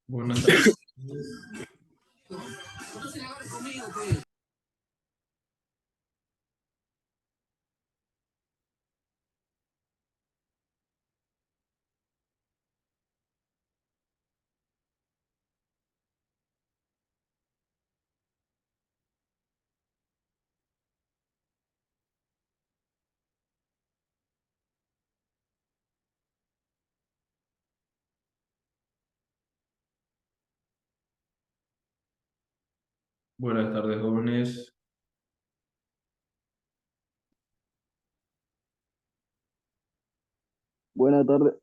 Buenas tardes. Buenas tardes, jóvenes. Buenas tardes.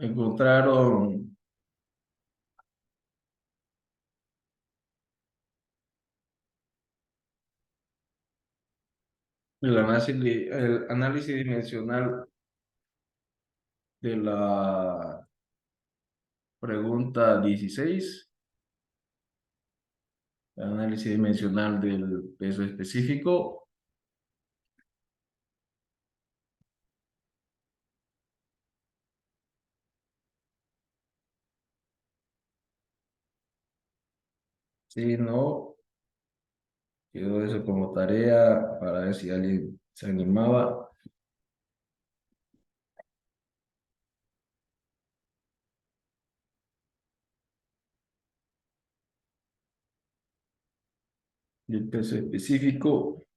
Encontraron el análisis dimensional de la pregunta 16, el análisis dimensional del peso específico. Si no, quedó eso como tarea para ver si alguien se animaba. Y el peso específico,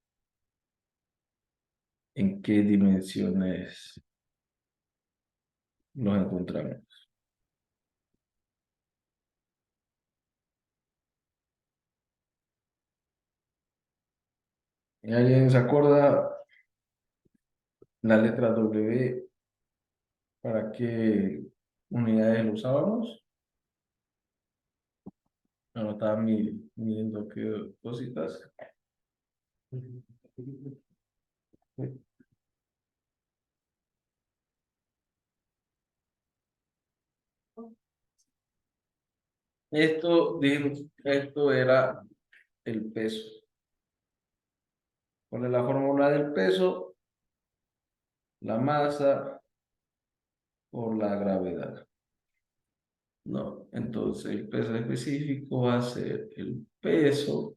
¿en qué dimensiones nos encontramos? ¿Y alguien se acuerda la letra W? ¿Para qué unidades lo usábamos? No, estaba midiendo qué cositas. Esto era el peso. ¿Cuál es la fórmula del peso? La masa por la gravedad. No, entonces el peso específico va a ser el peso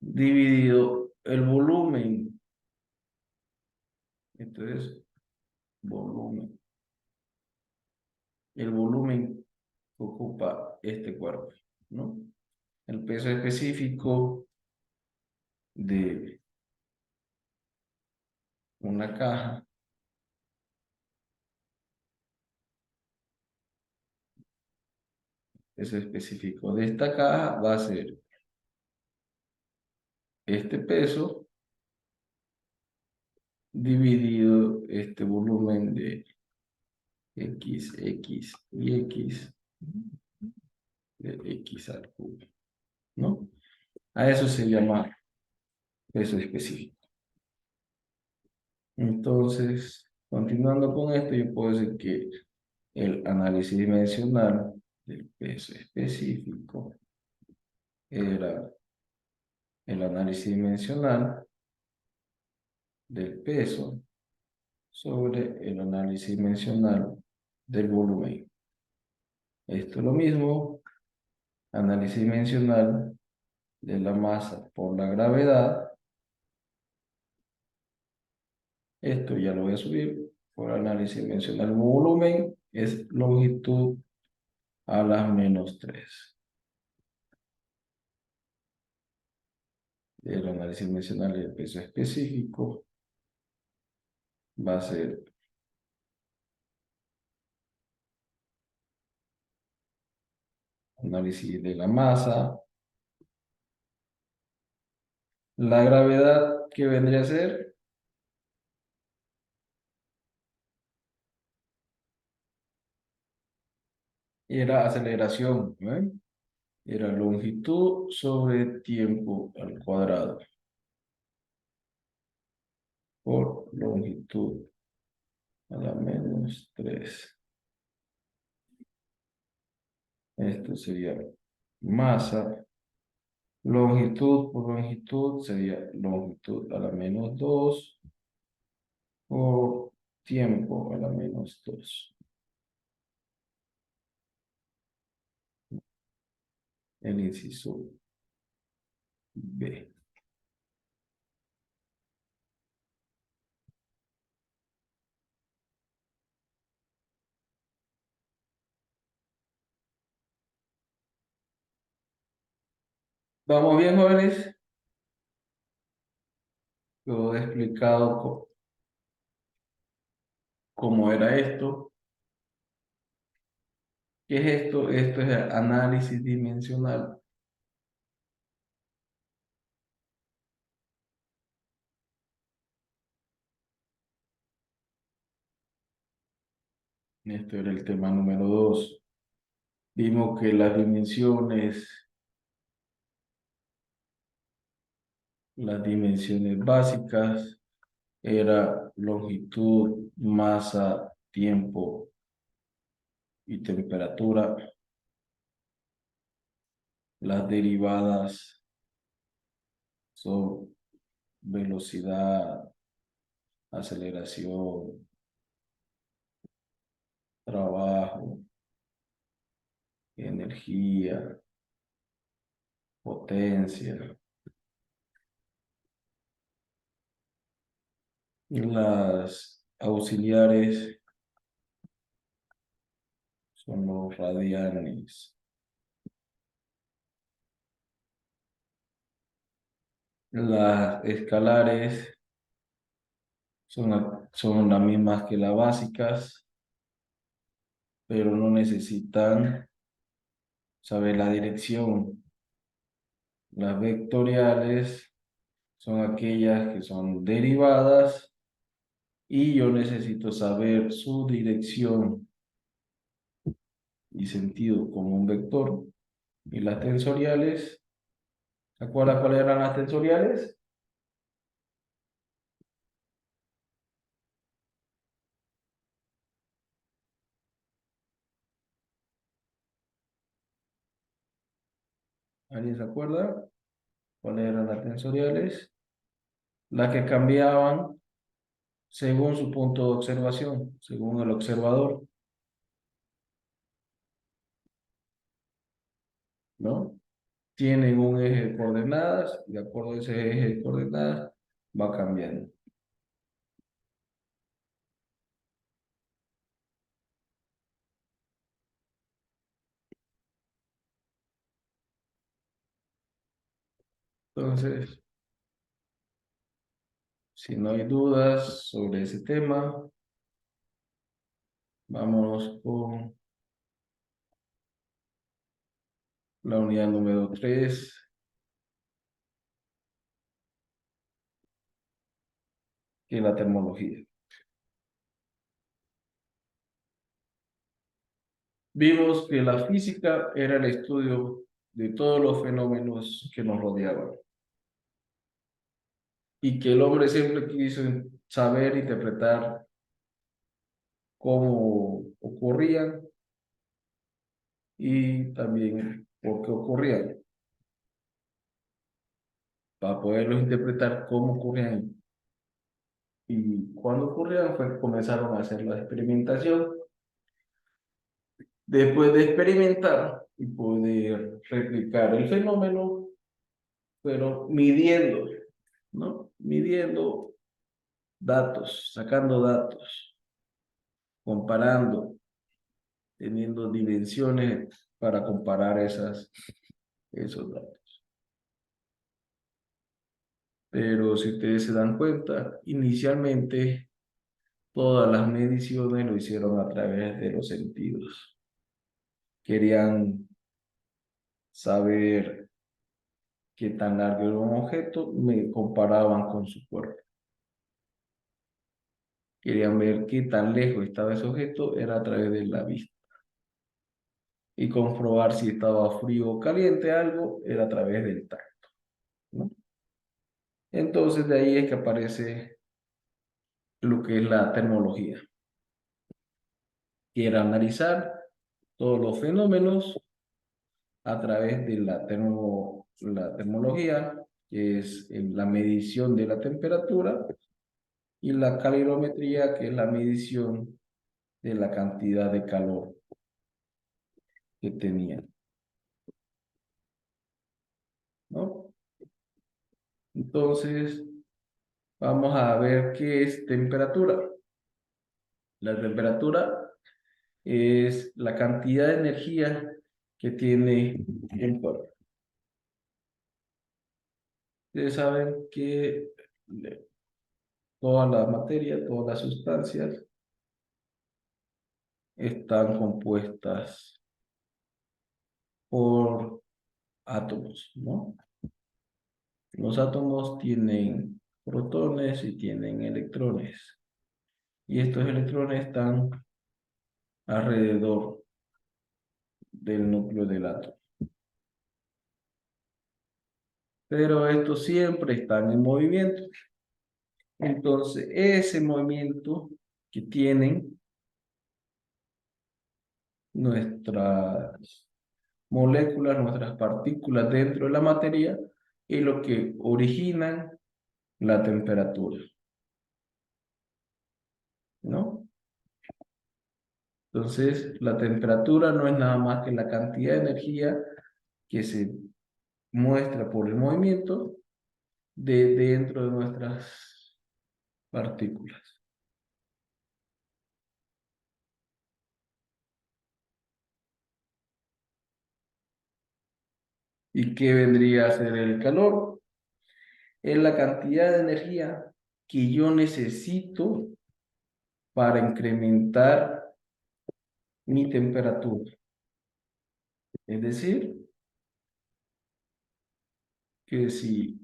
dividido el volumen. Entonces, volumen. El volumen que ocupa este cuerpo, ¿no? El peso específico de una caja peso específico de esta caja va a ser este peso dividido este volumen de X, X y X de X al cubo, ¿no? A eso se llama peso específico. Entonces, continuando con esto, yo puedo decir que el análisis dimensional del peso específico era el análisis dimensional del peso sobre el análisis dimensional del volumen. Esto es lo mismo, análisis dimensional de la masa por la gravedad. Esto ya lo voy a subir por análisis dimensional del volumen, es longitud a las -3. El análisis dimensional del peso específico va a ser análisis de la masa. La gravedad, ¿qué vendría a ser? era aceleración, ¿eh? Era longitud sobre tiempo al cuadrado por longitud a la menos 3. Esto sería masa. Longitud por longitud sería longitud a la menos 2 por tiempo a la menos 2. El inciso B. ¿Vamos bien, jóvenes? Yo he explicado cómo era esto. ¿Qué es esto? Esto es el análisis dimensional. Esto era el tema número 2. Vimos que las dimensiones básicas era longitud, masa, tiempo y temperatura. Las derivadas son velocidad, aceleración, trabajo, energía, potencia. Las auxiliares son los radianes. Las escalares son las mismas que las básicas, pero no necesitan saber la dirección. Las vectoriales son aquellas que son derivadas y yo necesito saber su dirección y sentido como un vector. Y las tensoriales, ¿se acuerdan cuáles eran las tensoriales? ¿Alguien se acuerda cuáles eran las tensoriales? Las que cambiaban según su punto de observación, según el observador, ¿no? Tienen un eje de coordenadas y de acuerdo a ese eje de coordenadas va cambiando. Entonces, si no hay dudas sobre ese tema, vámonos con la unidad número 3, que es la termología. Vimos que la física era el estudio de todos los fenómenos que nos rodeaban y que el hombre siempre quiso saber interpretar cómo ocurrían y también por qué ocurrían. Para poderlos interpretar cómo ocurrían y cuándo ocurrían, fue que comenzaron a hacer la experimentación. Después de experimentar y poder replicar el fenómeno, pero midiendo, ¿no? Midiendo datos, sacando datos, comparando, teniendo dimensiones para comparar esos datos. Pero si ustedes se dan cuenta, inicialmente todas las mediciones lo hicieron a través de los sentidos. Querían saber qué tan largo era un objeto, me comparaban con su cuerpo. Querían ver qué tan lejos estaba ese objeto, era a través de la vista. y comprobar si estaba frío o caliente algo era a través del tacto, ¿no? Entonces de ahí es que aparece lo que es la termología, que era analizar todos los fenómenos a través de la termología, que es la medición de la temperatura, y la calorimetría, que es la medición de la cantidad de calor que tenía, ¿no? Entonces, vamos a ver qué es temperatura. La temperatura es la cantidad de energía que tiene un cuerpo. Ustedes saben que toda la materia, todas las sustancias están compuestas por átomos, ¿no? Los átomos tienen protones y tienen electrones. Y estos electrones están alrededor del núcleo del átomo. Pero estos siempre están en movimiento. Entonces, ese movimiento que tienen nuestras moléculas, nuestras partículas dentro de la materia, es lo que originan la temperatura, ¿no? Entonces, la temperatura no es nada más que la cantidad de energía que se muestra por el movimiento de dentro de nuestras partículas. ¿Y qué vendría a ser el calor? Es la cantidad de energía que yo necesito para incrementar mi temperatura. Es decir, que si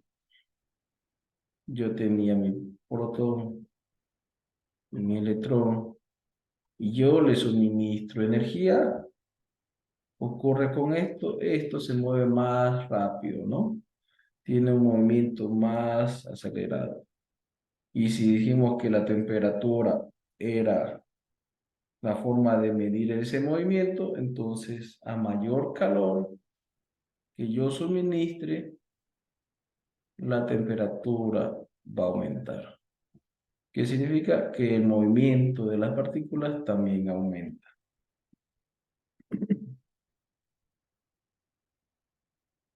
yo tenía mi protón y mi electrón y yo le suministro energía, ocurre con esto se mueve más rápido, ¿no? Tiene un movimiento más acelerado. Y si dijimos que la temperatura era la forma de medir ese movimiento, entonces a mayor calor que yo suministre, la temperatura va a aumentar. ¿Qué significa? Que el movimiento de las partículas también aumenta.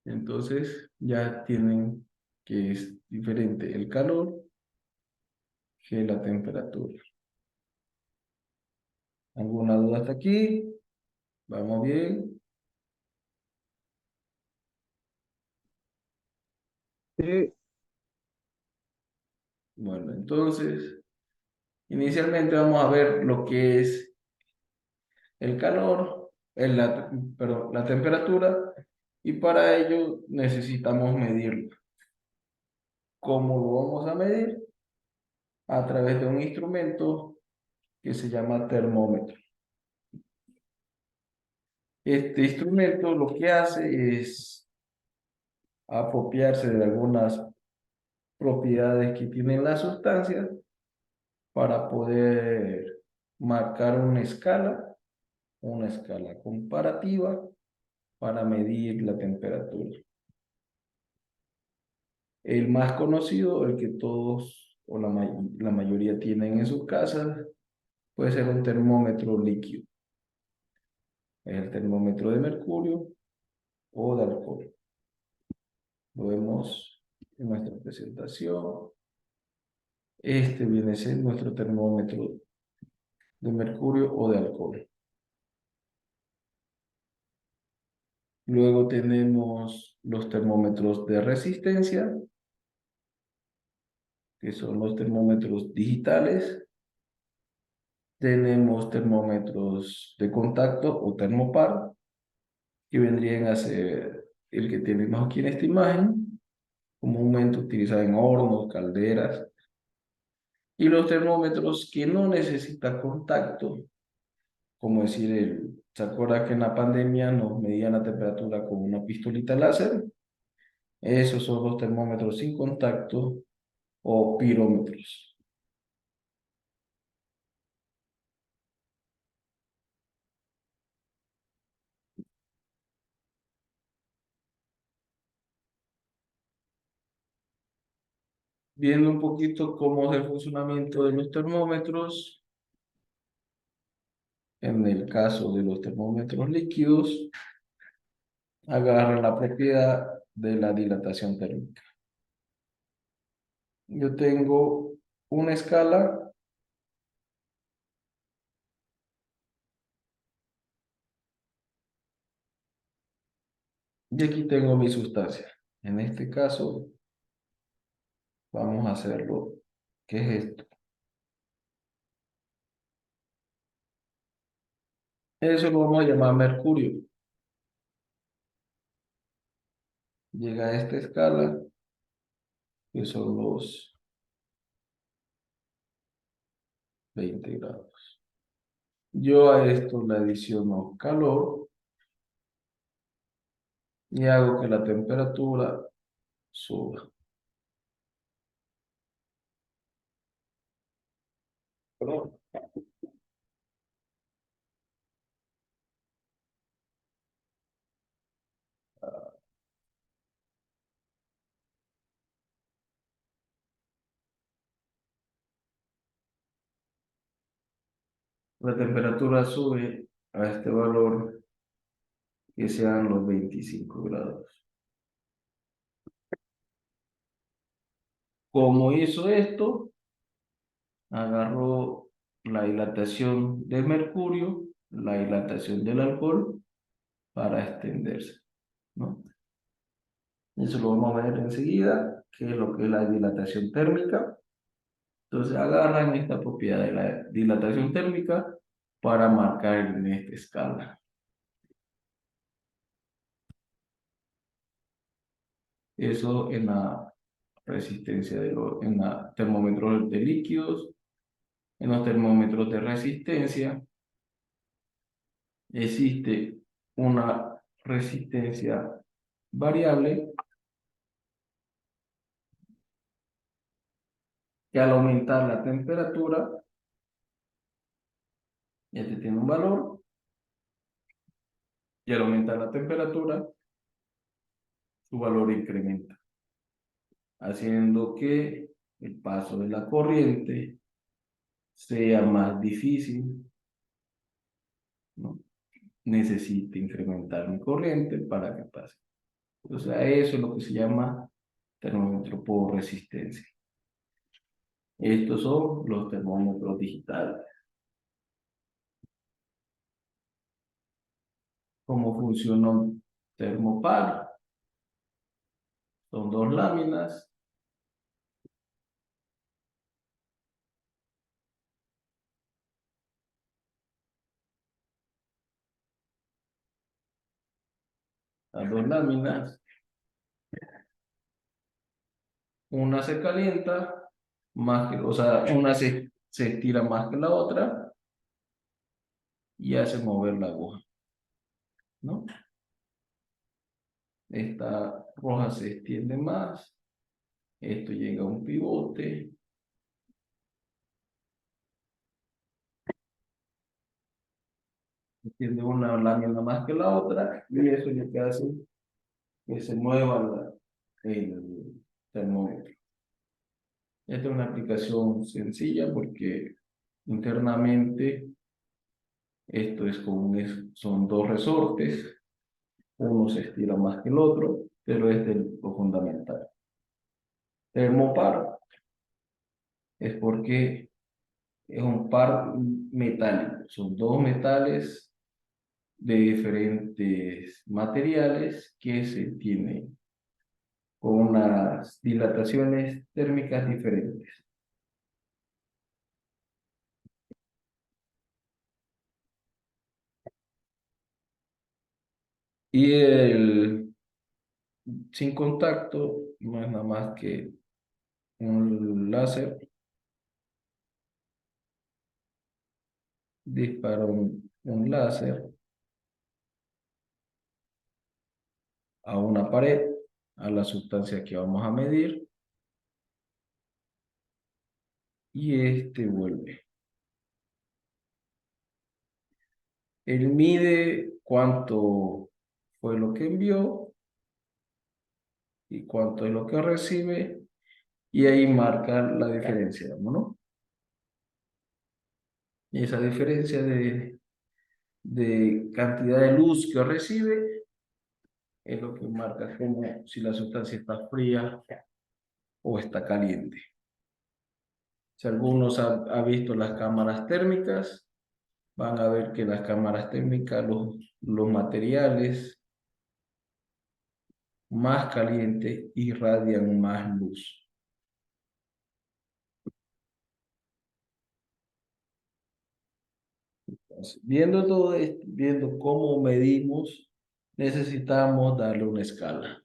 Entonces ya tienen que es diferente el calor que la temperatura. ¿Alguna duda hasta aquí? ¿Vamos bien? Sí, Bueno, entonces, inicialmente vamos a ver lo que es el calor, perdón, la temperatura, y para ello necesitamos medirlo. ¿Cómo lo vamos a medir? A través de un instrumento que se llama termómetro. Este instrumento lo que hace es apropiarse de algunas propiedades que tienen las sustancias para poder marcar una escala comparativa para medir la temperatura. El más conocido, el que todos o la mayoría tienen en sus casas, puede ser un termómetro líquido. Es el termómetro de mercurio o de alcohol. Lo vemos en nuestra presentación. Este viene a ser nuestro termómetro de mercurio o de alcohol. Luego tenemos los termómetros de resistencia, que son los termómetros digitales. Tenemos termómetros de contacto o termopar, que vendrían a ser el que tenemos aquí en esta imagen, comúnmente utilizado en hornos, calderas, y los termómetros que no necesitan contacto, como decir, ¿se acuerda que en la pandemia nos medían la temperatura con una pistolita láser? Esos son los termómetros sin contacto o pirómetros. Viendo un poquito cómo es el funcionamiento de los termómetros, en el caso de los termómetros líquidos, agarran la propiedad de la dilatación térmica. Yo tengo una escala y aquí tengo mi sustancia. En este caso, vamos a hacerlo. ¿Qué es esto? Eso lo vamos a llamar mercurio. Llega a esta escala, que son los 20 grados. Yo a esto le adiciono calor y hago que la temperatura suba. Perdón. La temperatura sube a este valor que sean los 25 grados. ¿Cómo hizo esto? Agarró la dilatación del mercurio, la dilatación del alcohol para extenderse, ¿no? Eso lo vamos a ver enseguida, que es lo que es la dilatación térmica. Entonces agarran esta propiedad de la dilatación térmica para marcar en esta escala. Eso en la resistencia en los termómetros de líquidos, en los termómetros de resistencia, existe una resistencia variable que al aumentar la temperatura, este tiene un valor, y al aumentar la temperatura, su valor incrementa, haciendo que el paso de la corriente sea más difícil, ¿no? Necesite incrementar mi corriente para que pase. O sea, eso es lo que se llama termómetro por resistencia. Estos son los termómetros digitales. ¿Cómo funciona un termopar? Son dos láminas. Las dos láminas, una se calienta más que, o sea, una se estira más que la otra y hace mover la aguja, ¿no? Esta roja se extiende más, esto llega a un pivote, se extiende una lámina más que la otra y eso es lo que hace que se mueva el termómetro. Esta es una aplicación sencilla porque internamente esto es son dos resortes, uno se estira más que el otro, pero este es lo fundamental. Termopar es porque es un par metálico, son dos metales de diferentes materiales que se tienen con unas dilataciones térmicas diferentes. Y el sin contacto no es nada más que un láser dispara un láser a una pared, a la sustancia que vamos a medir, y este vuelve. Él mide cuánto fue lo que envió y cuánto es lo que recibe, y ahí marca la diferencia, ¿no? Y esa diferencia de cantidad de luz que recibe es lo que marca como si la sustancia está fría o está caliente. Si algunos ha visto las cámaras térmicas, van a ver que las cámaras térmicas, los materiales más calientes irradian más luz. Entonces, viendo todo esto, viendo cómo medimos, necesitamos darle una escala.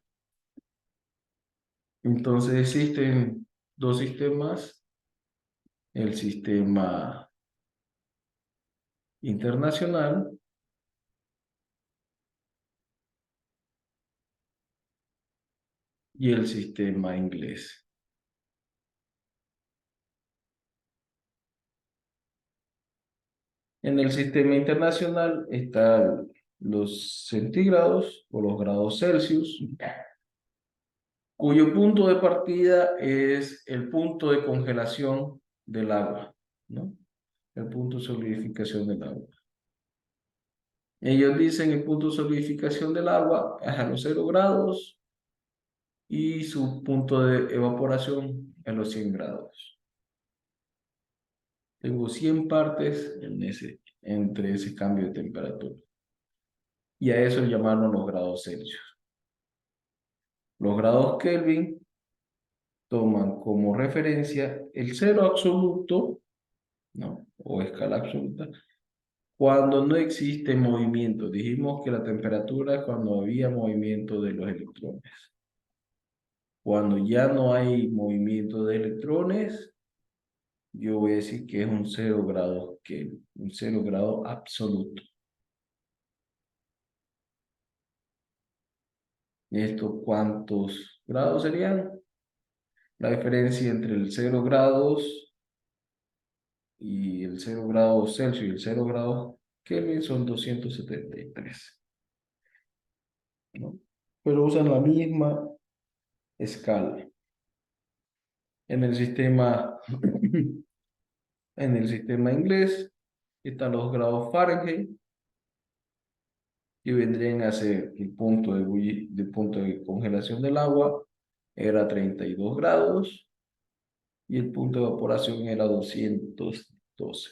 Entonces existen dos sistemas: el sistema internacional y el sistema inglés. En el sistema internacional están los centígrados o los grados Celsius, cuyo punto de partida es el punto de congelación del agua, ¿no? El punto de solidificación del agua. Ellos dicen el punto de solidificación del agua es a los 0 grados y su punto de evaporación es los 100 grados. Tengo 100 partes entre ese cambio de temperatura. Y a eso llamaron los grados Celsius. Los grados Kelvin toman como referencia el cero absoluto, ¿no? O escala absoluta, cuando no existe movimiento. Dijimos que la temperatura es cuando había movimiento de los electrones. Cuando ya no hay movimiento de electrones, yo voy a decir que es un 0 grado Kelvin, un 0 grado absoluto. ¿Esto cuántos grados serían? La diferencia entre el 0 grados y el 0 grados Celsius y el 0 grados Kelvin son 273, ¿no? Pero usan la misma escala. En el sistema, en el sistema inglés están los grados Fahrenheit, que vendrían a ser el punto punto de congelación del agua era 32 grados y el punto de evaporación era 212.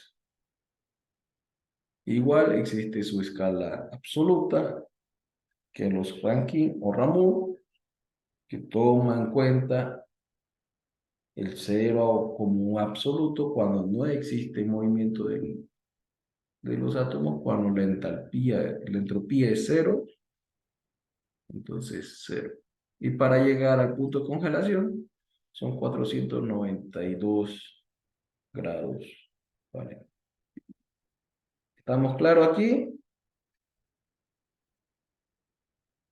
Igual existe su escala absoluta, que los Rankine o Ramour, que toma en cuenta el cero como un absoluto cuando no existe movimiento de los átomos, cuando la entropía es cero, entonces cero. Y para llegar al punto de congelación son 492 grados. ¿Vale? ¿Estamos claros aquí,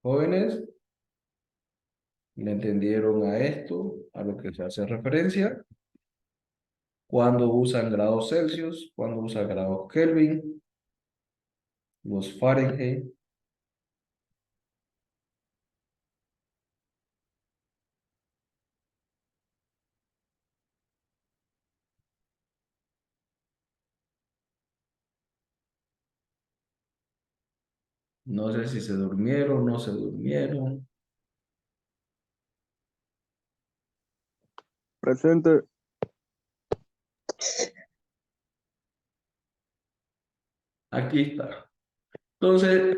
jóvenes? ¿Le entendieron a esto, a lo que se hace referencia? Cuando usan grados Celsius, cuando usan grados Kelvin, los Fahrenheit. No sé si se durmieron, no se durmieron. Presente. Aquí está. Entonces,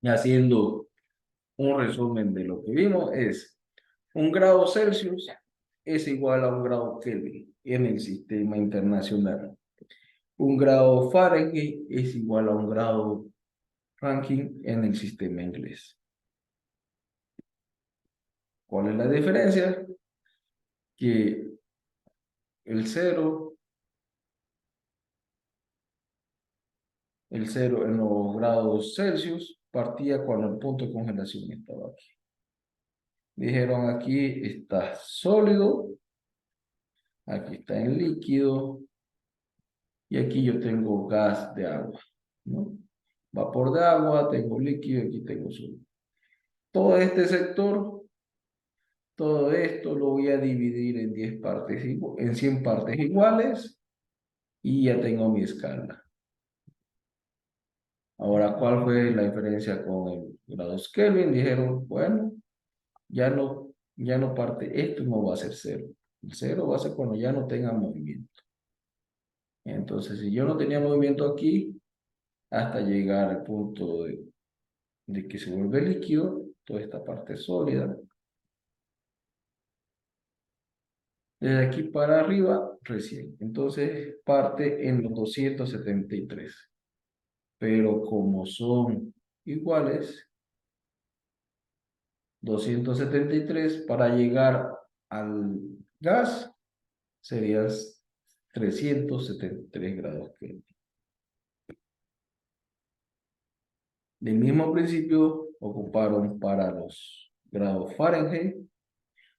haciendo un resumen de lo que vimos, es un grado Celsius es igual a un grado Kelvin en el sistema internacional. Un grado Fahrenheit es igual a un grado Rankine en el sistema inglés. ¿Cuál es la diferencia? Que el cero El cero en los grados Celsius partía cuando el punto de congelación estaba aquí. Dijeron aquí está sólido, aquí está en líquido y aquí yo tengo gas de agua, ¿no? Vapor de agua, tengo líquido y aquí tengo sólido. Todo este sector, todo esto lo voy a dividir en 10 partes, en 100 partes iguales y ya tengo mi escala. Ahora, ¿cuál fue la diferencia con el grados Kelvin? Dijeron, bueno, ya no parte, esto no va a ser cero. El cero va a ser cuando ya no tenga movimiento. Entonces, si yo no tenía movimiento aquí, hasta llegar al punto de que se vuelve líquido, toda esta parte sólida. Desde aquí para arriba, recién. Entonces, parte en los 273. Pero como son iguales, 273 para llegar al gas serían 373 grados Kelvin. Del mismo principio ocuparon para los grados Fahrenheit.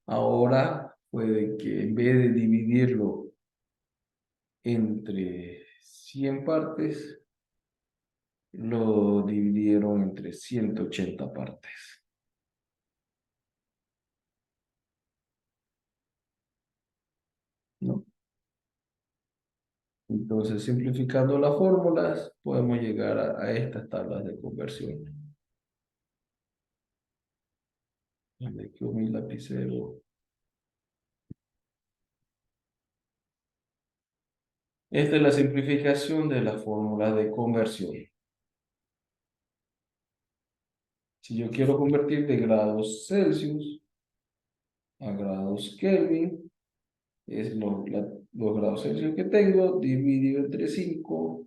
Ahora puede que en vez de dividirlo entre 100 partes, lo dividieron entre 180 partes, ¿no? Entonces, simplificando las fórmulas, podemos llegar a estas tablas de conversión. Aquí mi lapicero. Esta es la simplificación de la fórmula de conversión. Si yo quiero convertir de grados Celsius a grados Kelvin, es los grados Celsius que tengo, dividido entre 5,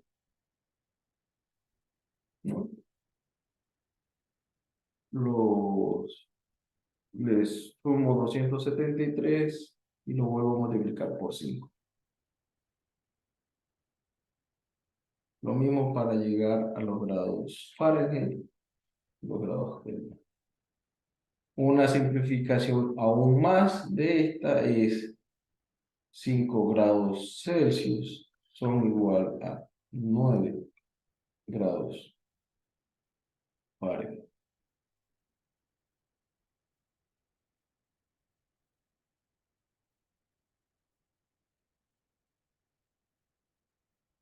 ¿no? Les sumo 273 y lo vuelvo a multiplicar por 5. Lo mismo para llegar a los grados Fahrenheit, los grados Kelvin. Una simplificación aún más de esta es 5 grados Celsius son igual a 9 grados Fahrenheit.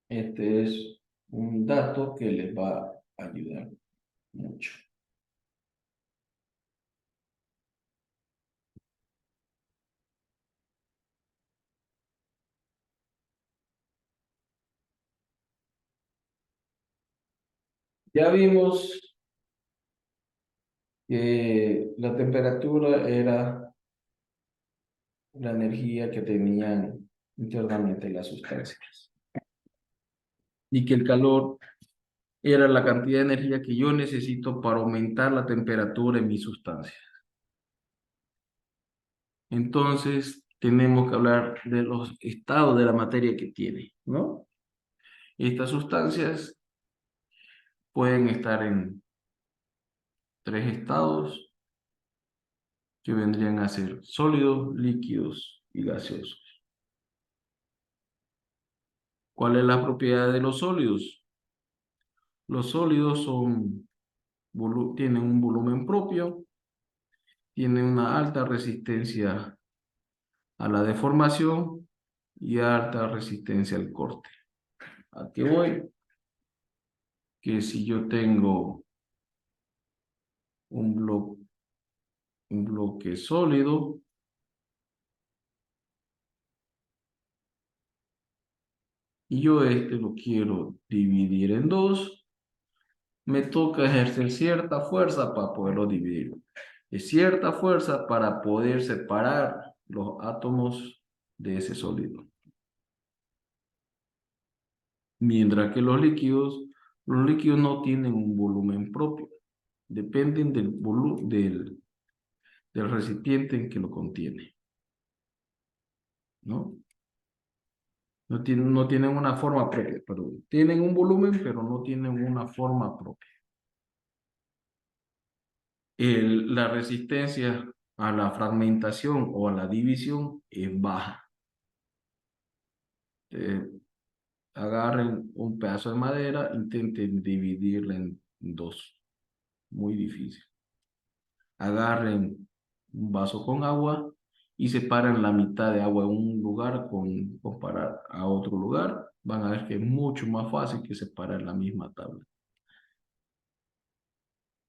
Este es un dato que les va a ayudar mucho. Ya vimos que la temperatura era la energía que tenían internamente las sustancias y que el calor era la cantidad de energía que yo necesito para aumentar la temperatura en mi sustancia. Entonces, tenemos que hablar de los estados de la materia que tiene, ¿no? Estas sustancias pueden estar en 3 estados que vendrían a ser sólidos, líquidos y gaseosos. ¿Cuál es la propiedad de los sólidos? Los sólidos tienen un volumen propio, tienen una alta resistencia a la deformación y alta resistencia al corte. ¿A qué voy? Que si yo tengo un bloque sólido, y yo lo quiero dividir en dos, me toca ejercer cierta fuerza para poderlo dividir. Es cierta fuerza para poder separar los átomos de ese sólido. Mientras que los líquidos no tienen un volumen propio. Dependen del recipiente en que lo contiene, ¿no? No tienen una forma propia, perdón. Tienen un volumen, pero no tienen una forma propia. La resistencia a la fragmentación o a la división es baja. Eh, Agarren un pedazo de madera, intenten dividirla en dos. Muy difícil. Agarren un vaso con agua y separan la mitad de agua en un lugar con comparar a otro lugar. Van a ver que es mucho más fácil que separar la misma tabla,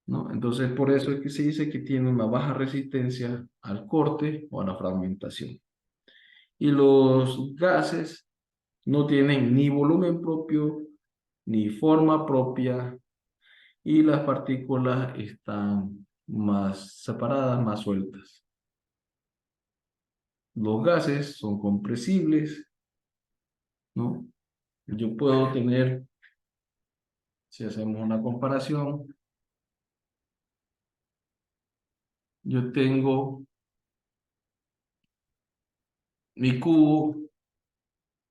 ¿no? Entonces, por eso es que se dice que tiene una baja resistencia al corte o a la fragmentación. Y los gases no tienen ni volumen propio, ni forma propia, y las partículas están más separadas, más sueltas. Los gases son compresibles, ¿no? Yo puedo tener, si hacemos una comparación, yo tengo mi cubo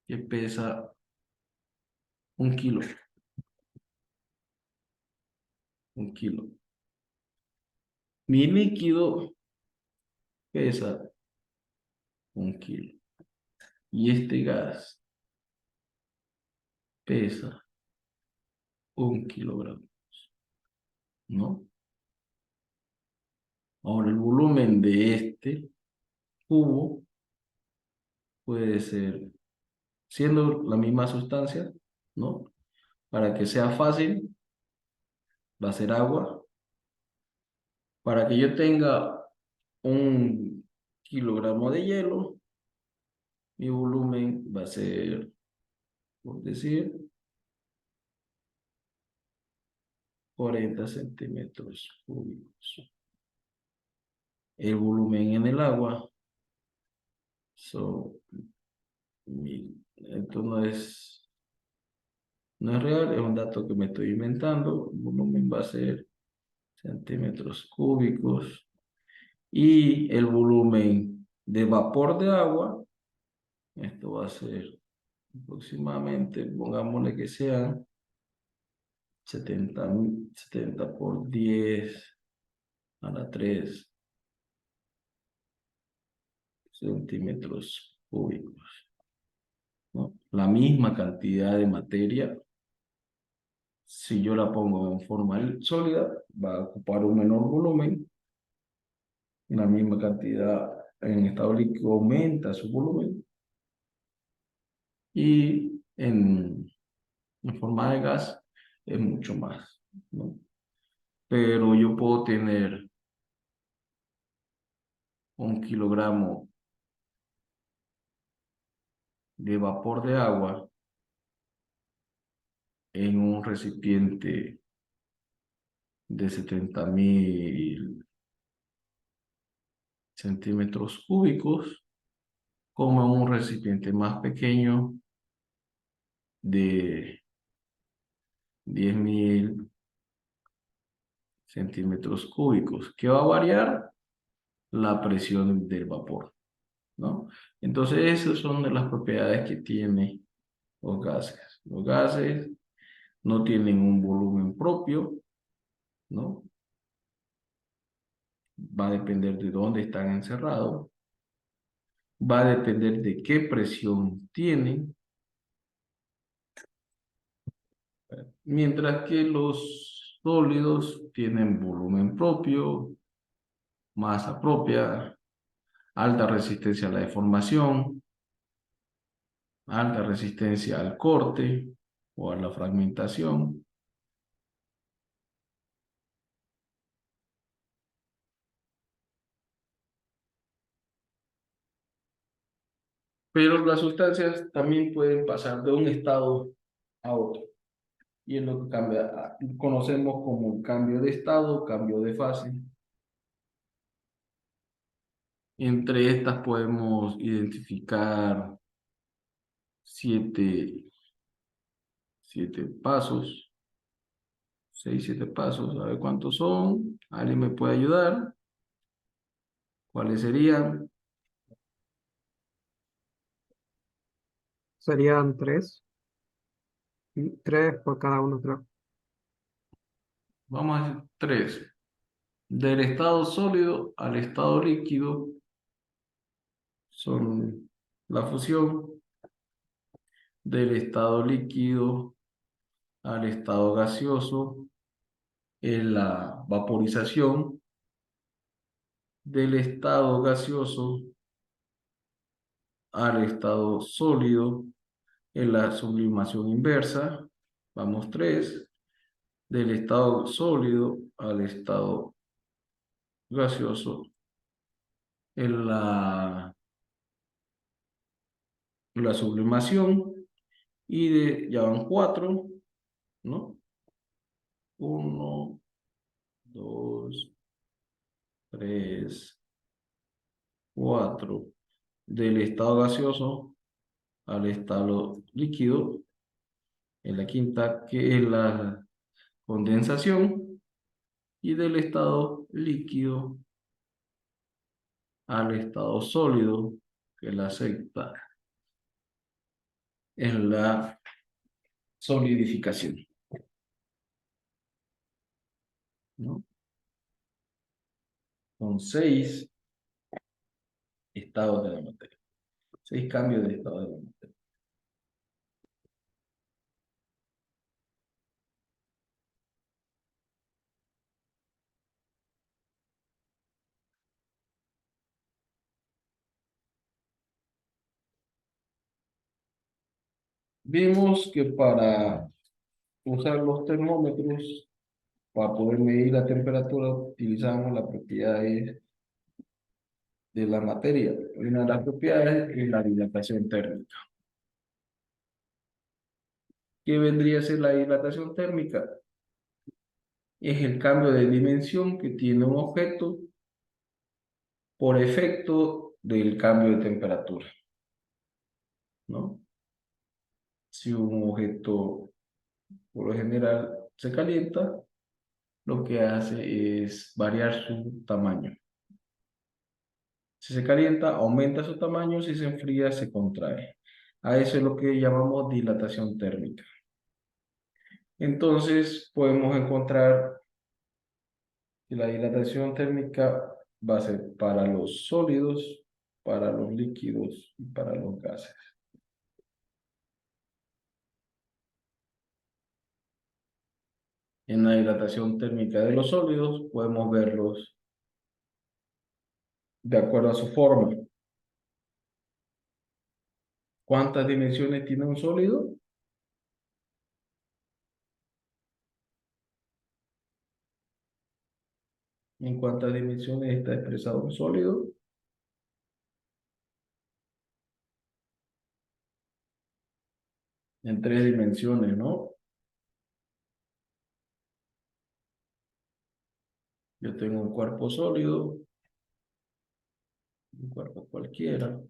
que pesa 1 kilo, 1 kilo. Mi líquido pesa 1 kilo. Y este gas pesa 1 kilogramo, ¿no? Ahora el volumen de este cubo puede ser, siendo la misma sustancia, ¿no? Para que sea fácil, va a ser agua. Para que yo tenga 1 kilogramo de hielo, mi volumen va a ser, por decir, 40 centímetros cúbicos. El volumen en el agua son 1000. Esto no es real, es un dato que me estoy inventando. El volumen va a ser centímetros cúbicos. Y el volumen de vapor de agua, esto va a ser aproximadamente, pongámosle que sean 70 por 10 a la 3 centímetros cúbicos, ¿no? La misma cantidad de materia, si yo la pongo en forma sólida, va a ocupar un menor volumen. La misma cantidad en estado líquido aumenta su volumen. Y en forma de gas es mucho más, ¿no? Pero yo puedo tener 1 kilogramo de vapor de agua en un recipiente de 70.000 centímetros cúbicos, como en un recipiente más pequeño de 10.000 centímetros cúbicos, que va a variar la presión del vapor, ¿no? Entonces, esas son de las propiedades que tienen los gases. Los gases no tienen un volumen propio, ¿no? Va a depender de dónde están encerrados, va a depender de qué presión tienen, mientras que los sólidos tienen volumen propio, masa propia, alta resistencia a la deformación, alta resistencia al corte o a la fragmentación. Pero las sustancias también pueden pasar de un estado a otro. Y es lo que cambia, conocemos como cambio de estado, cambio de fase. Entre estas podemos identificar siete, siete pasos, 6, 7 pasos. A ver cuántos son. ¿Alguien me puede ayudar? ¿Cuáles serían? Serían tres. Tres por cada uno, creo. Vamos a decir 3. Del estado sólido al estado líquido son la fusión, del estado líquido al estado gaseoso es la vaporización, del estado gaseoso al estado sólido es la sublimación inversa. Vamos 3. Del estado sólido al estado gaseoso es la sublimación. Ya van 4, ¿no? Uno, dos, tres, 4. Del estado gaseoso al estado líquido, en la quinta, que es la condensación, y del estado líquido al estado sólido, que es la sexta, es la solidificación, ¿no? Con 6 estados de la materia, 6 cambios de estado de la materia. Vimos que para usar los termómetros, para poder medir la temperatura, utilizamos las propiedades de la materia. Una de las propiedades es la dilatación térmica. ¿Qué vendría a ser la dilatación térmica? Es el cambio de dimensión que tiene un objeto por efecto del cambio de temperatura, ¿no? Si un objeto, por lo general, se calienta, lo que hace es variar su tamaño. Si se calienta, aumenta su tamaño; si se enfría, se contrae. A eso es lo que llamamos dilatación térmica. Entonces, podemos encontrar que la dilatación térmica va a ser para los sólidos, para los líquidos y para los gases. En la dilatación térmica de los sólidos podemos verlos de acuerdo a su forma. ¿Cuántas dimensiones tiene un sólido? ¿En cuántas dimensiones está expresado un sólido? En 3 dimensiones, ¿no? Yo tengo un cuerpo sólido, un cuerpo cualquiera,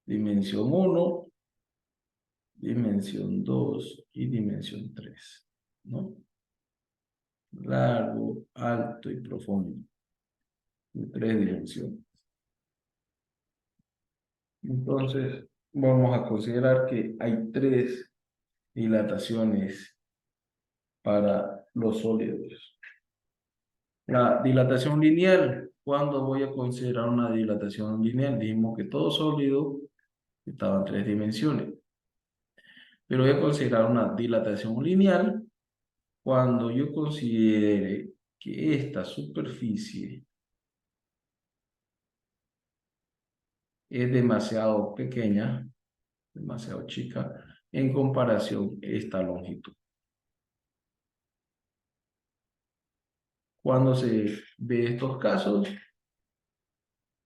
dimensión 1, dimensión 2 y dimensión 3, ¿no? Largo, alto y profundo, en 3 dimensiones. Entonces, vamos a considerar que hay 3 dilataciones para los sólidos. La dilatación lineal. ¿Cuándo voy a considerar una dilatación lineal? Dijimos que todo sólido estaba en 3 dimensiones. Pero voy a considerar una dilatación lineal cuando yo considere que esta superficie es demasiado pequeña, demasiado chica, en comparación a esta longitud. Cuando se ve estos casos,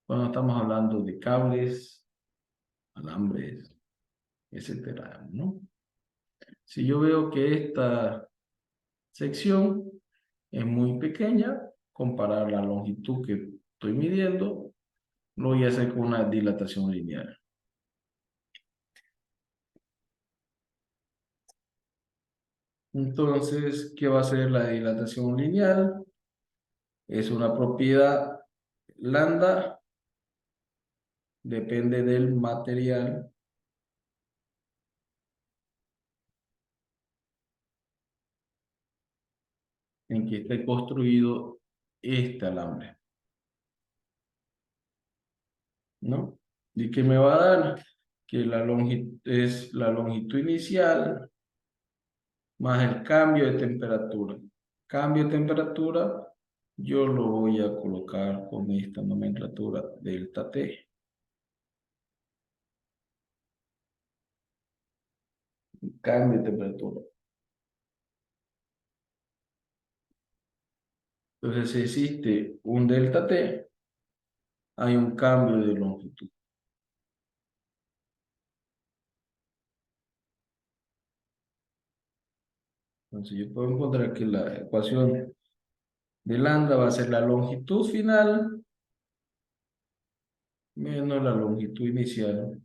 cuando estamos hablando de cables, alambres, etcétera, ¿no? Si yo veo que esta sección es muy pequeña, comparar la longitud que estoy midiendo, lo voy a hacer con una dilatación lineal. Entonces, ¿qué va a ser la dilatación lineal? Es una propiedad lambda depende del material en que esté construido este alambre, ¿no? ¿Y qué me va a dar? Que la longitud es la longitud inicial más el cambio de temperatura. Cambio de temperatura, yo lo voy a colocar con esta nomenclatura delta T. Cambio de temperatura. Entonces, si existe un delta T, hay un cambio de longitud. Entonces, yo puedo encontrar que la ecuación de lambda va a ser la longitud final menos la longitud inicial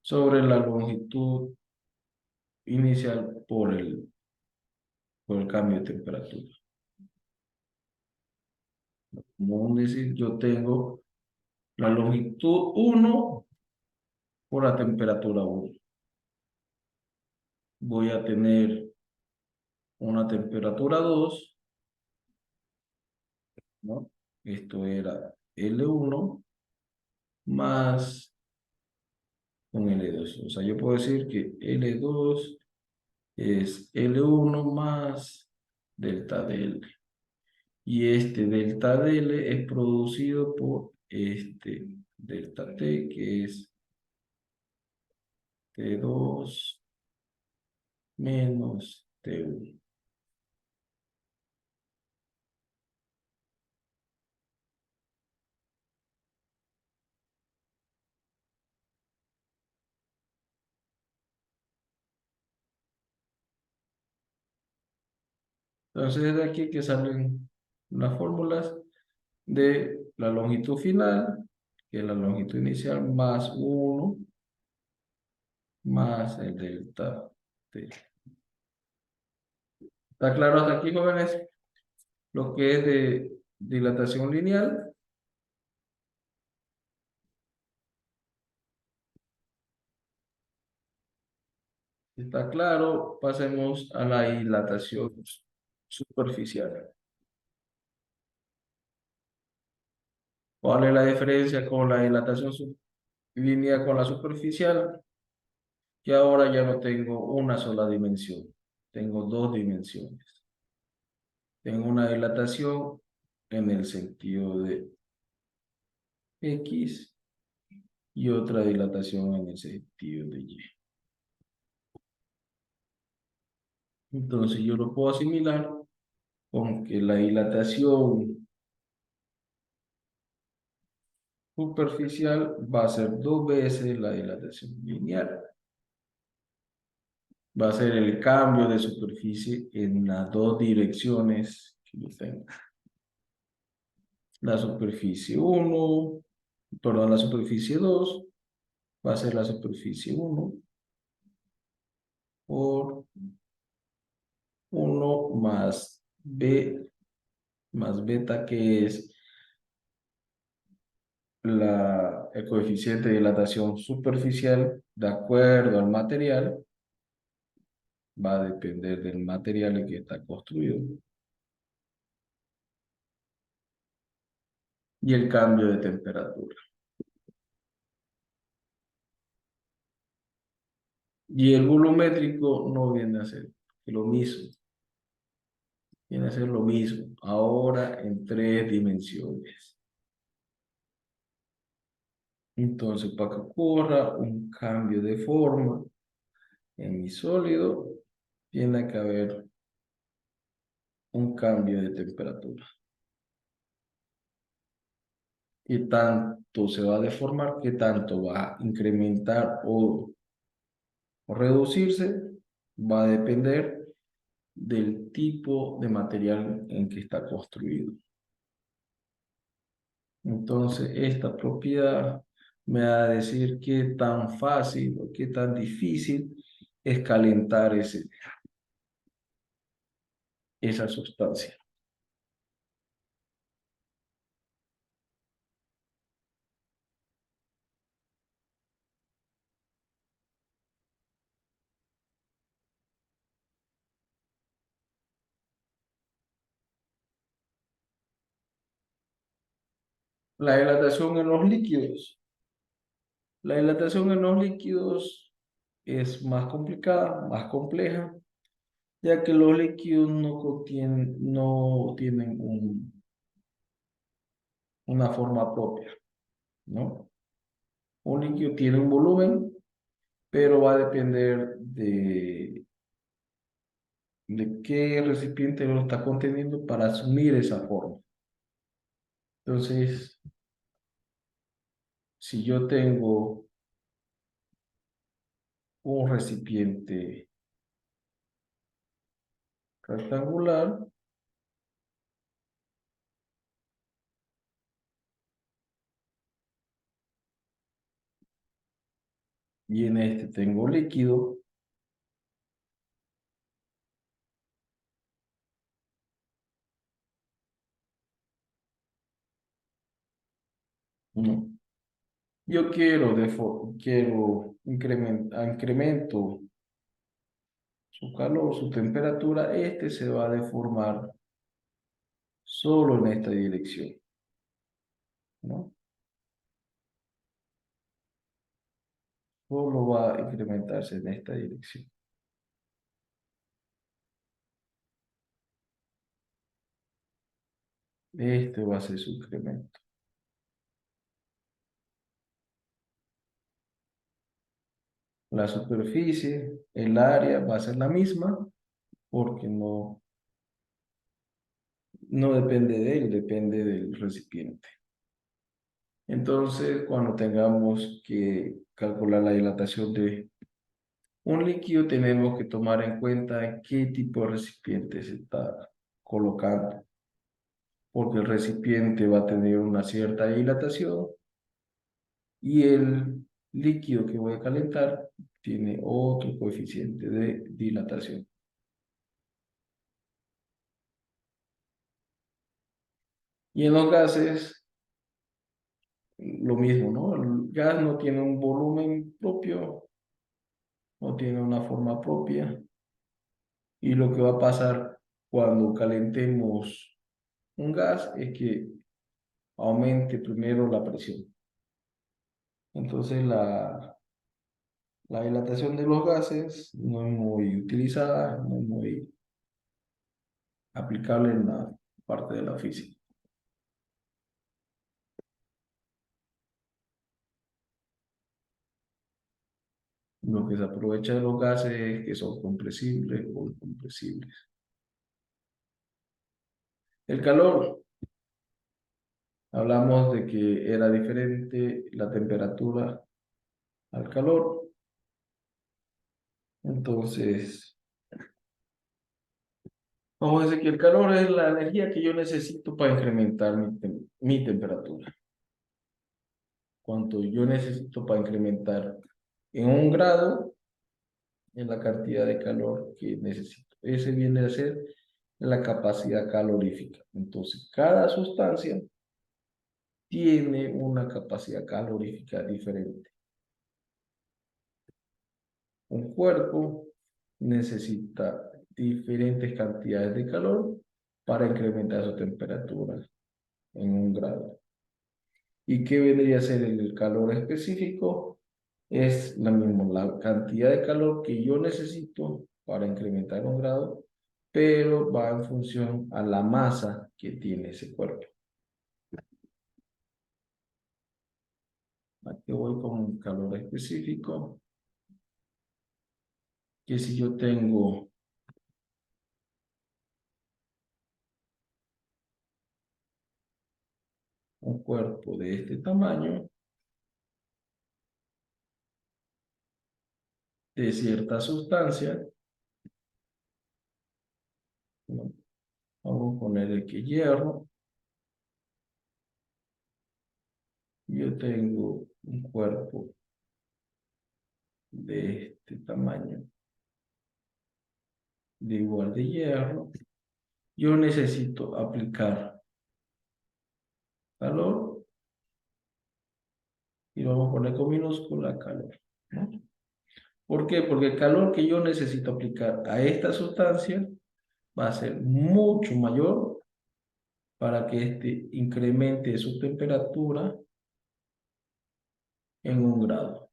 sobre la longitud inicial por el cambio de temperatura. Como decir, yo tengo la longitud 1 por la temperatura 1. Voy a tener una temperatura 2, ¿no? Esto era L1 más un L2. O sea, yo puedo decir que L2 es L1 más delta de L. Y este delta de L es producido por este delta T, que es T2 menos T1. Entonces, es de aquí que salen las fórmulas de la longitud final, que es la longitud inicial, más 1 más el delta T. ¿Está claro hasta aquí, jóvenes? Lo que es de dilatación lineal. ¿Está claro? Pasemos a la dilatación superficial. ¿Cuál es la diferencia con la dilatación lineal con la superficial? Que ahora ya no tengo una sola dimensión, tengo dos dimensiones. Tengo una dilatación en el sentido de X y otra dilatación en el sentido de Y. Entonces yo lo puedo asimilar con que la dilatación superficial va a ser dos veces la dilatación lineal. Va a ser el cambio de superficie en las dos direcciones que yo tengo. La superficie 1, perdón, la superficie 2 va a ser la superficie 1 por 1 más B más beta, que es el coeficiente de dilatación superficial de acuerdo al material. Va a depender del material en que está construido. Y el cambio de temperatura. Y el volumétrico no viene a ser lo mismo. Viene a ser lo mismo, ahora en tres dimensiones. Entonces, para que ocurra un cambio de forma en mi sólido, tiene que haber un cambio de temperatura. ¿Qué tanto se va a deformar? ¿Qué tanto va a incrementar o reducirse? Va a depender del tipo de material en que está construido. Entonces, esta propiedad me va a decir qué tan fácil o qué tan difícil es calentar esa sustancia. La dilatación en los líquidos. La dilatación en los líquidos es más complicada, más compleja, ya que los líquidos no tienen una forma propia, ¿no? Un líquido tiene un volumen, pero va a depender de qué recipiente lo está conteniendo para asumir esa forma. Entonces, si yo tengo un recipiente rectangular y en este tengo líquido, ¿no? Yo quiero incremento su calor, su temperatura, este se va a deformar solo en esta dirección, ¿no? Solo va a incrementarse en esta dirección. Este va a ser su incremento. La superficie, el área va a ser la misma porque no depende de él, depende del recipiente. Entonces, cuando tengamos que calcular la dilatación de un líquido, tenemos que tomar en cuenta qué tipo de recipiente se está colocando, porque el recipiente va a tener una cierta dilatación y el líquido que voy a calentar tiene otro coeficiente de dilatación. Y en los gases, lo mismo, ¿no? El gas no tiene un volumen propio, no tiene una forma propia, y lo que va a pasar cuando calentemos un gas es que aumente primero la presión. Entonces la dilatación de los gases no es muy utilizada, no es muy aplicable en la parte de la física. Lo que se aprovecha de los gases es que son compresibles o incompresibles. El calor, hablamos de que era diferente la temperatura al calor. Entonces, vamos a decir que el calor es la energía que yo necesito para incrementar mi temperatura. Cuánto yo necesito para incrementar en 1 grado en la cantidad de calor que necesito. Ese viene a ser la capacidad calorífica. Entonces, cada sustancia tiene una capacidad calorífica diferente. Un cuerpo necesita diferentes cantidades de calor para incrementar su temperatura en 1 grado. ¿Y qué vendría a ser el calor específico? Es la misma, la cantidad de calor que yo necesito para incrementar 1 grado, pero va en función a la masa que tiene ese cuerpo. Aquí voy con un calor específico, que si yo tengo un cuerpo de este tamaño, de cierta sustancia, ¿no? Vamos a poner que hierro. Yo tengo un cuerpo de este tamaño, de igual de hierro. Yo necesito aplicar calor y vamos a poner con minúscula calor, ¿no? ¿Por qué? Porque el calor que yo necesito aplicar a esta sustancia va a ser mucho mayor para que éste incremente su temperatura en 1 grado.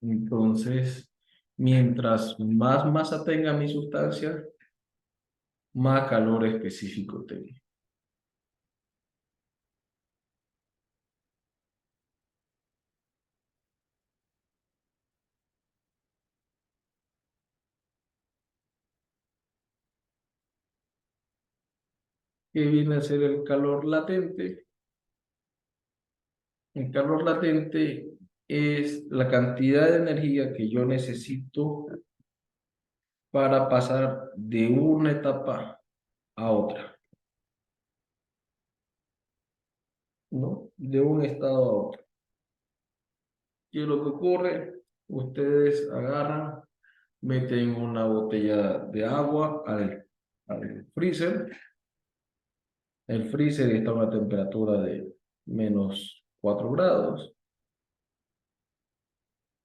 Entonces, mientras más masa tenga mi sustancia, más calor específico tengo. ¿Qué viene a ser el calor latente? El calor latente es la cantidad de energía que yo necesito para pasar de una etapa a otra, ¿no? De un estado a otro. ¿Qué es lo que ocurre? Ustedes agarran, meten una botella de agua al freezer. El freezer está a una temperatura de -4 grados.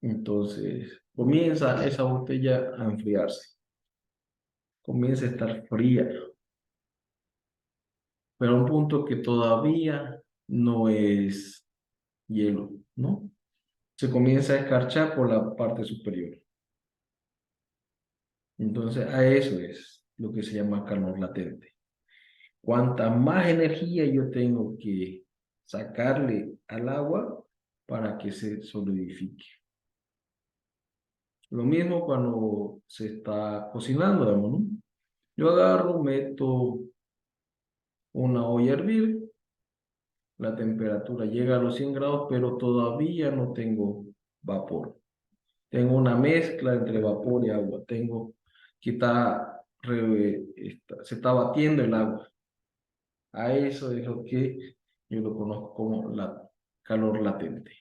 Entonces comienza esa botella a enfriarse. Comienza a estar fría, pero a un punto que todavía no es hielo, ¿no? Se comienza a escarchar por la parte superior. Entonces, a eso es lo que se llama calor latente. Cuanta más energía yo tengo que sacarle al agua para que se solidifique. Lo mismo cuando se está cocinando, digamos, ¿no? Yo agarro, meto una olla a hervir, la temperatura llega a los 100 grados, pero todavía no tengo vapor. Tengo una mezcla entre vapor y agua. Tengo que se está batiendo el agua. A eso es lo que yo lo conozco como calor latente.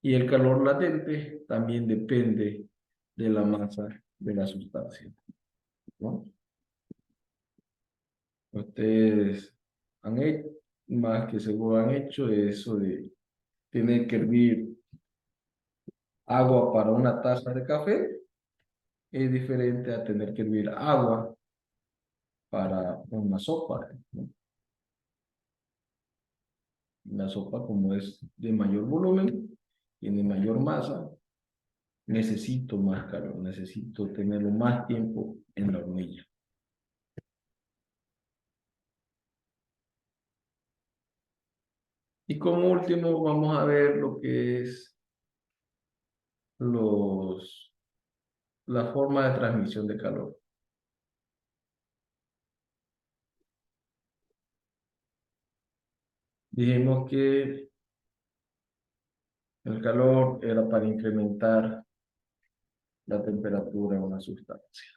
Y el calor latente también depende de la masa de la sustancia, ¿no? Ustedes han hecho, más que seguro han hecho eso de tener que hervir agua para una taza de café. Es diferente a tener que hervir agua para una sopa, ¿no? La sopa, como es de mayor volumen, tiene mayor masa, necesito más calor, necesito tenerlo más tiempo en la hornilla. Y como último vamos a ver lo que es la forma de transmisión de calor. Dijimos que el calor era para incrementar la temperatura en una sustancia.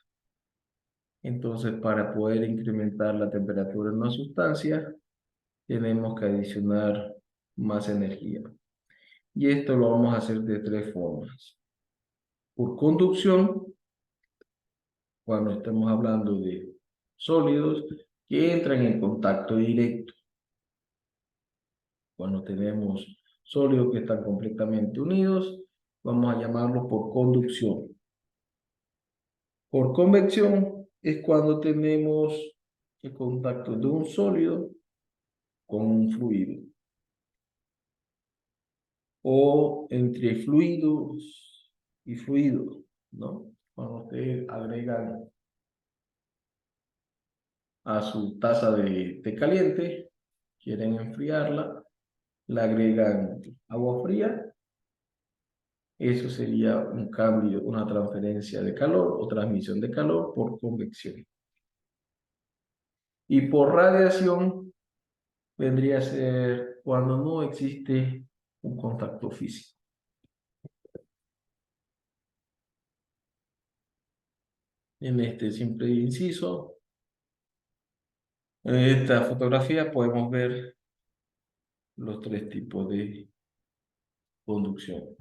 Entonces, para poder incrementar la temperatura en una sustancia, tenemos que adicionar más energía. Y esto lo vamos a hacer de 3 formas. Por conducción, cuando estemos hablando de sólidos que entran en contacto directo. Cuando tenemos sólidos que están completamente unidos, vamos a llamarlo por conducción. Por convección es cuando tenemos el contacto de un sólido con un fluido, o entre fluidos y fluidos, ¿no? Cuando ustedes agregan a su taza de té caliente, quieren enfriarla, le agregan agua fría, eso sería un cambio, una transferencia de calor o transmisión de calor por convección. Y por radiación vendría a ser cuando no existe un contacto físico. En este simple inciso, en esta fotografía podemos ver los 3 tipos de conducción.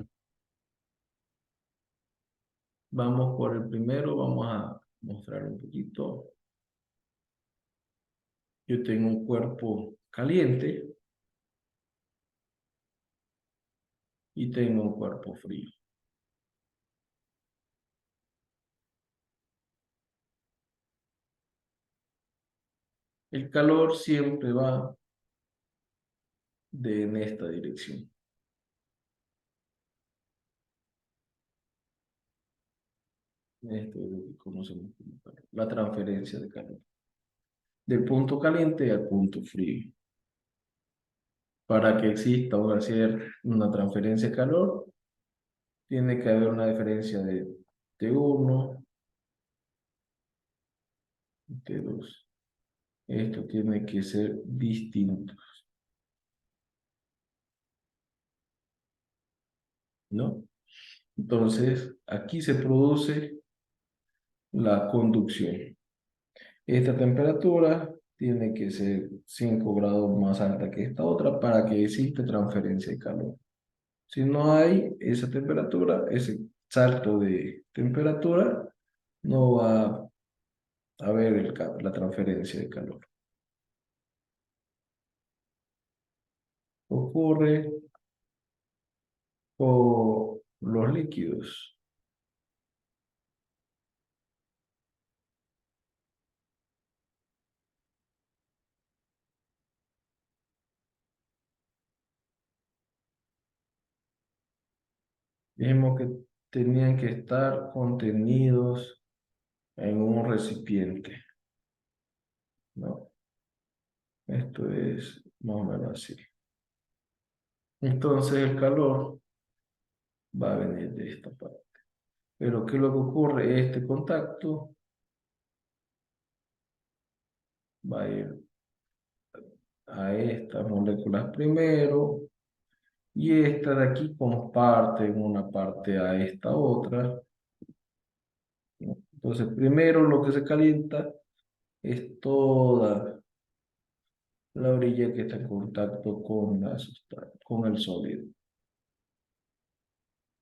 Vamos por el primero, vamos a mostrar un poquito. Yo tengo un cuerpo caliente y tengo un cuerpo frío. El calor siempre va en esta dirección. Esto es lo que conocemos como calor. La transferencia de calor. Del punto caliente al punto frío. Para que exista una transferencia de calor, tiene que haber una diferencia de T1, T2. Esto tiene que ser distinto, ¿no? Entonces, aquí se produce la conducción. Esta temperatura tiene que ser 5 grados más alta que esta otra para que exista transferencia de calor. Si no hay esa temperatura, ese salto de temperatura, no va a haber la transferencia de calor. Ocurre con los líquidos. Dijimos que tenían que estar contenidos en un recipiente, ¿no? Esto es más o menos así. Entonces el calor va a venir de esta parte. Pero ¿qué es lo que ocurre? Este contacto va a ir a estas moléculas primero y esta de aquí comparten una parte a esta otra, ¿no? Entonces primero lo que se calienta es toda la orilla que está en contacto con la con el sólido.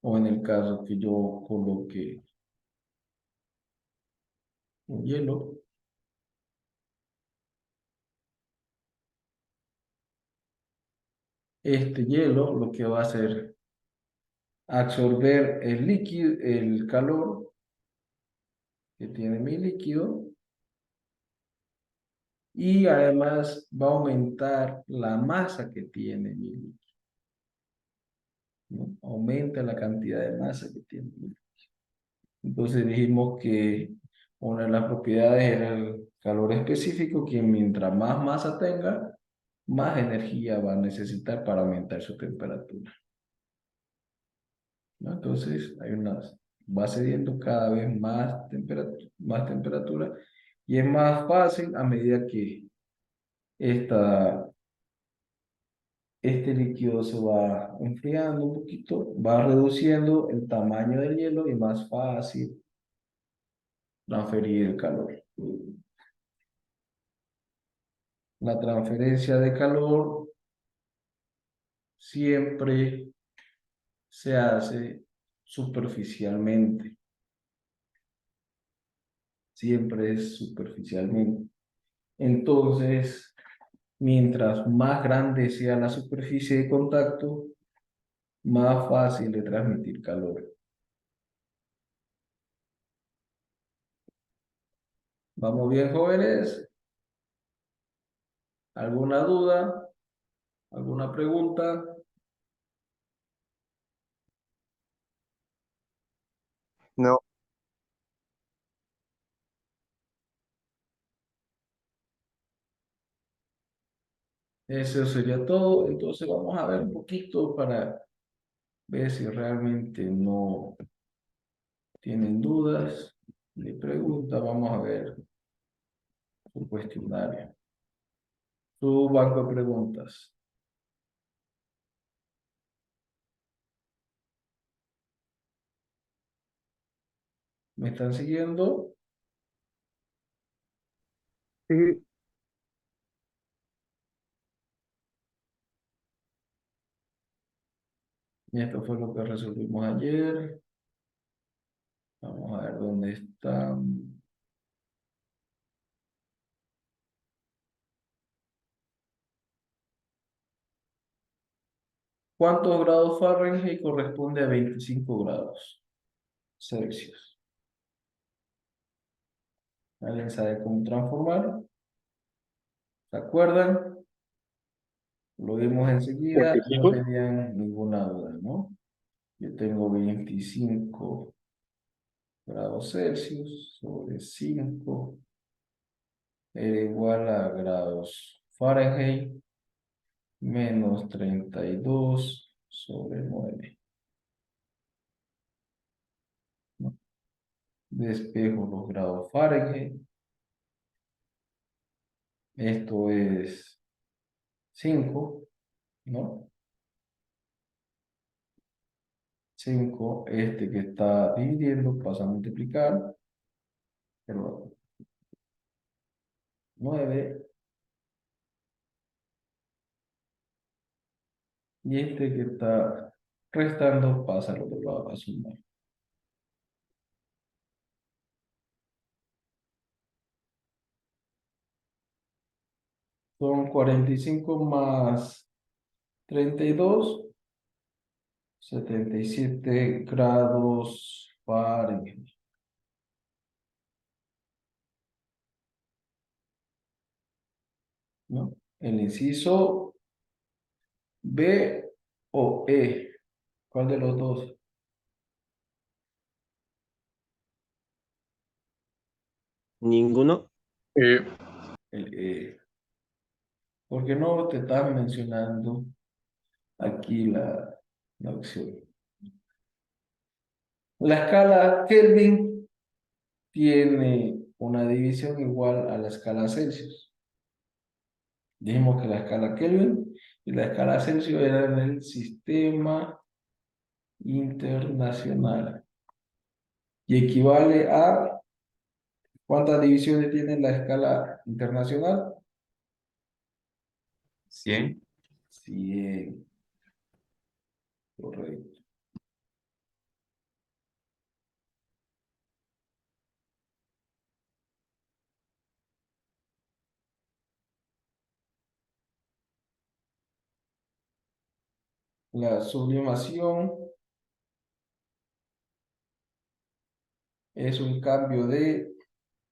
O en el caso que yo coloque un hielo, este hielo lo que va a hacer absorber el líquido, el calor que tiene mi líquido y además va a aumentar la masa que tiene mi líquido, ¿no? Aumenta la cantidad de masa que tiene mi líquido. Entonces dijimos que una de las propiedades era el calor específico, que mientras más masa tenga, más energía va a necesitar para aumentar su temperatura, ¿no? Entonces va cediendo cada vez más temperatura y es más fácil a medida que esta, este líquido se va enfriando un poquito, va reduciendo el tamaño del hielo y más fácil transferir el calor. La transferencia de calor siempre se hace superficialmente, siempre es superficialmente. Entonces, mientras más grande sea la superficie de contacto, más fácil de transmitir calor. ¿Vamos bien, jóvenes? ¿Alguna duda? ¿Alguna pregunta? No, Eso sería todo. Entonces vamos a ver un poquito para ver si realmente no tienen dudas ni preguntas. Vamos a ver su cuestionario, su banco de preguntas. ¿Me están siguiendo? Sí, Y esto fue lo que resolvimos ayer. Vamos a ver dónde están. ¿Cuántos grados Fahrenheit corresponde a 25 grados Celsius? ¿Alguien sabe cómo transformar? ¿Se acuerdan? Lo vimos enseguida, no 25. tenían ninguna duda, ¿no? Yo tengo 25 grados Celsius sobre 5 era igual a grados Fahrenheit menos 32 sobre 9. ¿No? Despejo los grados Fahrenheit. Esto es 5, ¿no? 5, este que está dividiendo pasa a multiplicar, perdón, 9, y este que está restando pasa al otro lado a sumar. Son 45 más 32, 77 grados Fahrenheit, ¿no? El inciso B o E, ¿cuál de los dos? Ninguno. El E. ¿Por qué no te estás mencionando aquí la opción? La escala Kelvin tiene una división igual a la escala Celsius. Dijimos que la escala Kelvin y la escala Celsius eran el sistema internacional. Y equivale a, ¿cuántas divisiones tiene la escala internacional? 100. 100. Correcto. La sublimación es un cambio de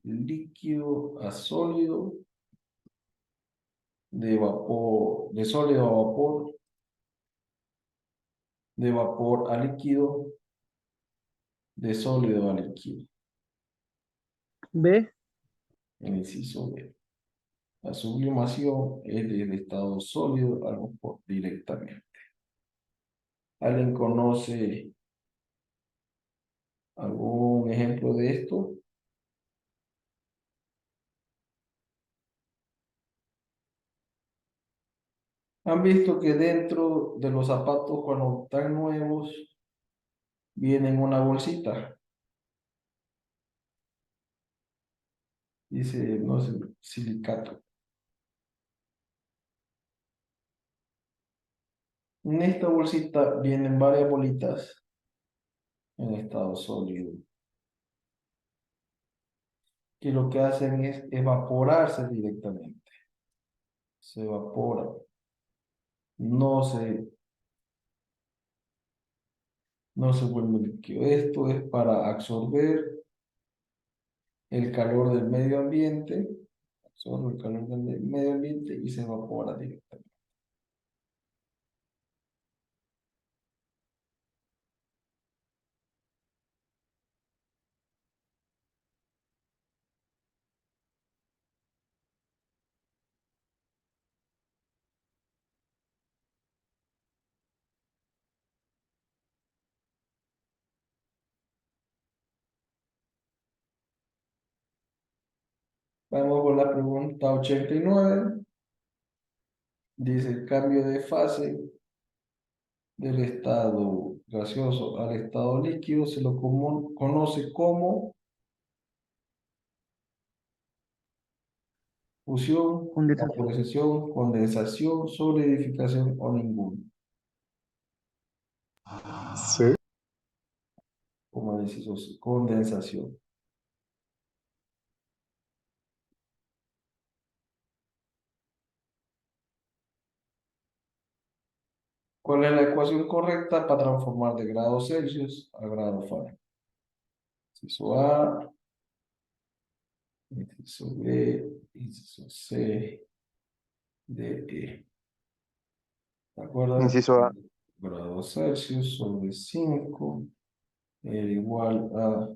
líquido a sólido, de vapor, de sólido a vapor, de vapor a líquido, de sólido a líquido. B. El inciso B. La sublimación es del estado sólido al vapor directamente. ¿Alguien conoce algún ejemplo de esto? ¿Han visto que dentro de los zapatos cuando están nuevos vienen una bolsita? Dice, no sé, silicato. En esta bolsita vienen varias bolitas en estado sólido, que lo que hacen es evaporarse directamente. Se evapora. No se, no se vuelve líquido. Esto es para absorber el calor del medio ambiente, absorbe el calor del medio ambiente y se evapora directamente. Vamos con la pregunta 89. Dice, el cambio de fase del estado gaseoso al estado líquido se lo conoce como fusión, Condensación. vaporización, condensación, solidificación o ninguno. C. Como decís, condensación. ¿Cuál es la ecuación correcta para transformar de grados Celsius a grados Fahrenheit? Inciso A, inciso B, inciso C, de E. ¿De acuerdo? Inciso A. Grados Celsius sobre 5 era igual a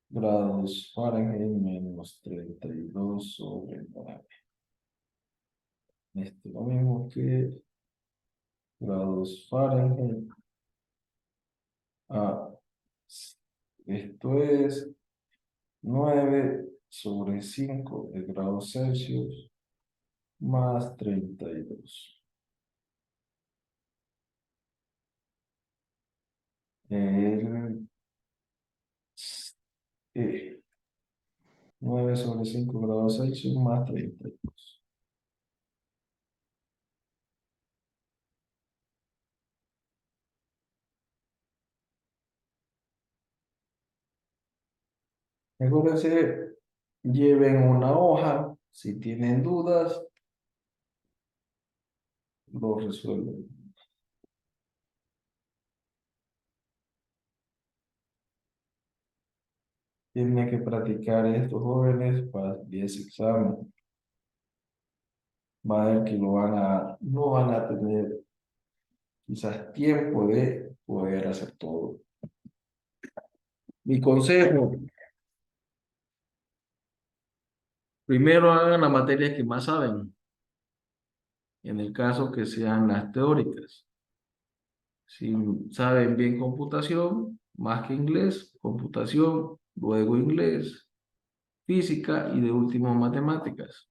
grados Fahrenheit menos 32 sobre 9. Esto es lo mismo que grados Fahrenheit a esto es 9 sobre 5 de grados Celsius más 32. El, 9 sobre 5 grados Celsius más 32. Recuérdense, lleven una hoja. Si tienen dudas, lo resuelven. Tienen que practicar estos jóvenes para ese examen. Va a ver que no van a tener quizás tiempo de poder hacer todo. Mi consejo, primero hagan las materias que más saben, en el caso que sean las teóricas. Si saben bien computación, más que inglés, computación, luego inglés, física y de último matemáticas.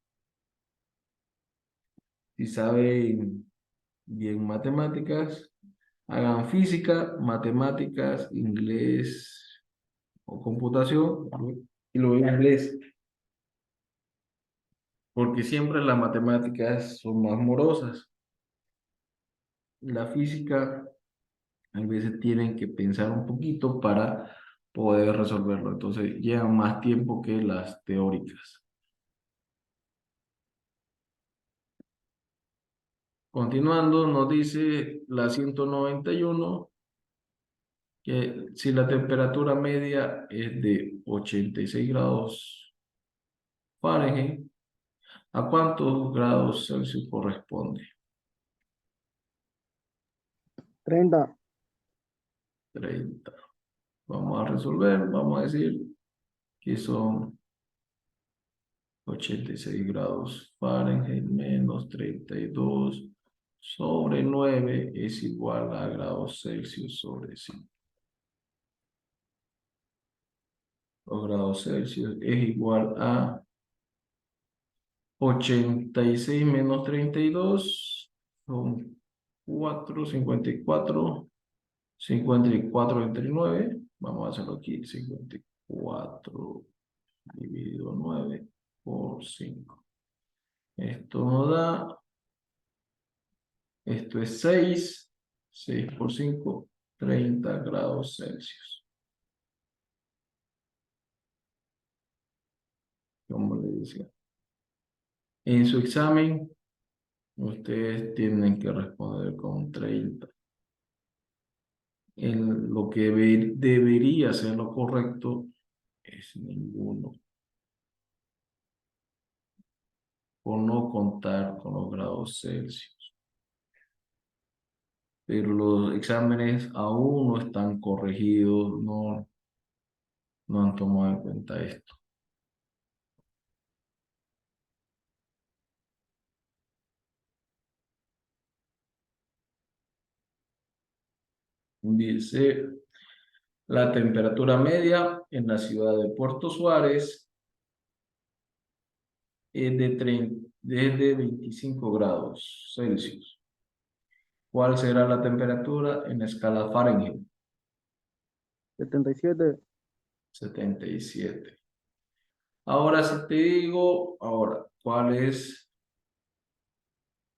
Si saben bien matemáticas, hagan física, matemáticas, inglés o computación y luego inglés. Porque siempre las matemáticas son más morosas. La física, a veces tienen que pensar un poquito para poder resolverlo. Entonces, llevan más tiempo que las teóricas. Continuando, nos dice la 191 que si la temperatura media es de 86 grados Fahrenheit, ¿a cuántos grados Celsius corresponde? 30. 30. Vamos a resolver, vamos a decir que son 86 grados Fahrenheit menos 32 sobre 9 es igual a grados Celsius sobre 5. Los grados Celsius es igual a 86 menos 32 son 4, 54, 54 entre 9. Vamos a hacerlo aquí, 54 dividido 9 por 5. Esto nos da, esto es 6 por 5, 30 grados Celsius. Como le decía. En su examen, ustedes tienen que responder con 30. Lo que debería ser lo correcto es ninguno, por no contar con los grados Celsius. Pero los exámenes aún no están corregidos, no han tomado en cuenta esto. Dice, la temperatura media en la ciudad de Puerto Suárez es de 25 grados Celsius. ¿Cuál será la temperatura en la escala Fahrenheit? 77. 77. Ahora, si te digo, ¿cuál es?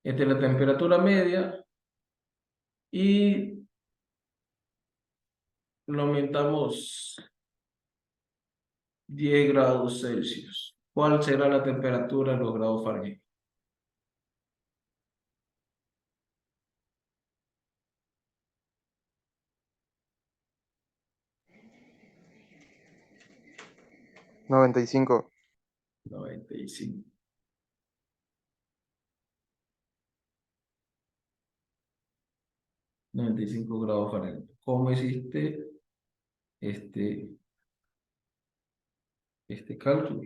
Esta es la temperatura media y lo aumentamos 10 grados Celsius. ¿Cuál será la temperatura en los grados Fahrenheit? 95. 95. 95 grados Fahrenheit. ¿Cómo hiciste este cálculo?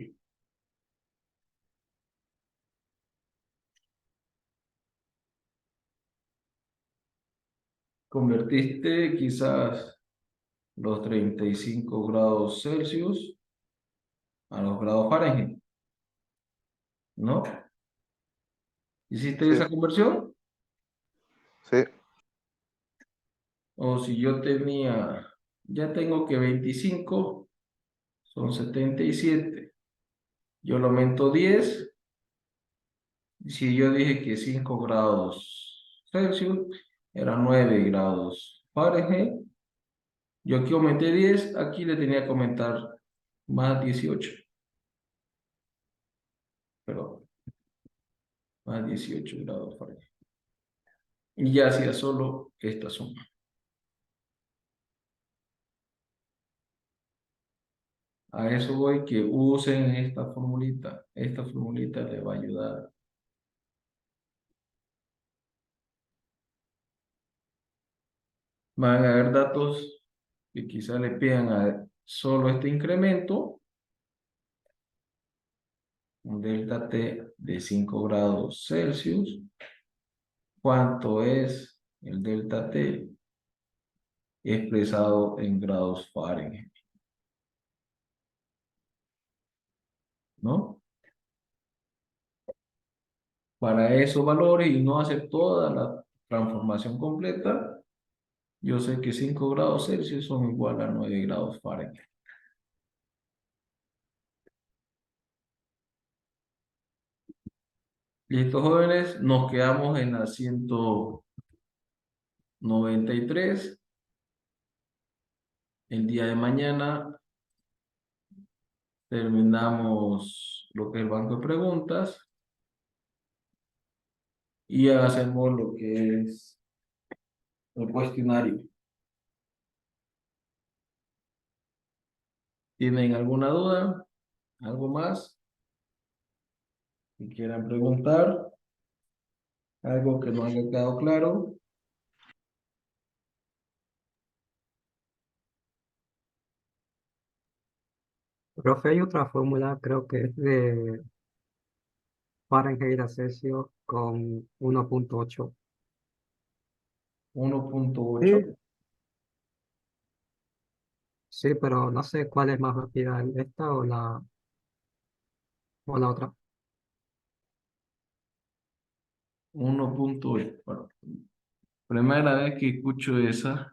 Convertiste quizás los 35 grados Celsius a los grados Fahrenheit, ¿no? ¿Hiciste Sí. esa conversión? Sí, O si yo tenía, ya tengo que 25 son 77. Yo lo aumento 10. Si yo dije que 5 grados Celsius eran 9 grados Fahrenheit, yo aquí aumenté 10, aquí le tenía que aumentar más 18. Perdón, más 18 grados Fahrenheit. Y ya hacía solo esta suma. A eso voy, que usen esta formulita. Esta formulita les va a ayudar. Van a haber datos que quizás le pidan a solo este incremento, un delta T de 5 grados Celsius. ¿Cuánto es el delta T expresado en grados Fahrenheit? ¿No? Para esos valores y no hacer toda la transformación completa, yo sé que 5 grados Celsius son igual a 9 grados Fahrenheit. Listo, jóvenes, nos quedamos en la 193. El día de mañana terminamos lo que es el banco de preguntas y hacemos lo que es el cuestionario. ¿Tienen alguna duda? ¿Algo más que quieran preguntar? ¿Algo que no haya quedado claro? Profe, hay otra fórmula, creo que es de Fahrenheit a Celsius con 1.8. 1.8. Sí, sí, pero no sé cuál es más rápida, esta o la otra. 1.8. Bueno, primera vez que escucho esa.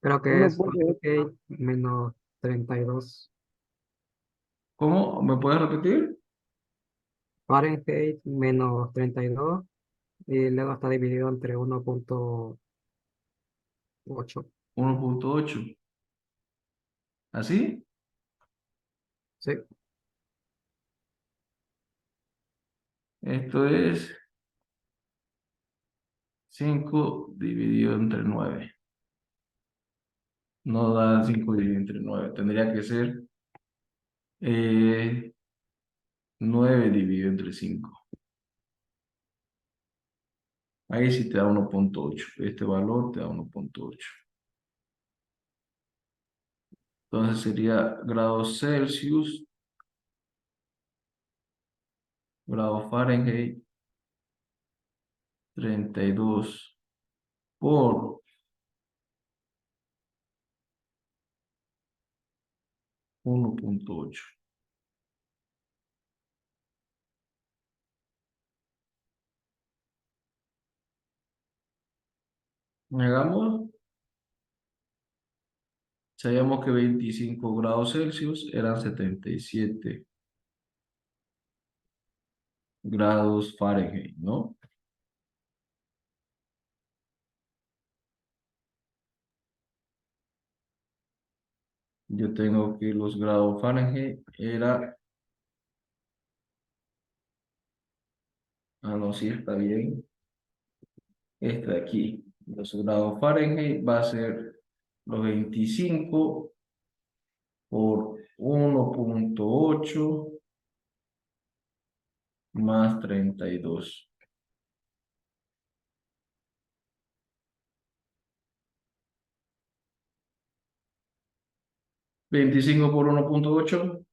Creo que es 1.8. Fahrenheit menos 32. ¿Cómo? ¿Me puedes repetir? Fahrenheit menos 32 y luego está dividido entre 1.8. 1.8. ¿Así? Sí, Esto es 5 dividido entre 9. No da 5 dividido entre 9. Tendría que ser 9 dividido entre 5. Ahí sí te da 1.8. Este valor te da 1.8. Entonces sería grados Celsius, grados Fahrenheit, 32 por 1.8. Hagamos, sabíamos que 25 grados Celsius eran 77 grados Fahrenheit, ¿no? Yo tengo que los grados Fahrenheit era, no, sí está bien, este de aquí. Los grados Fahrenheit va a ser los 25 por 1.8 más 32. 25 por 1.8.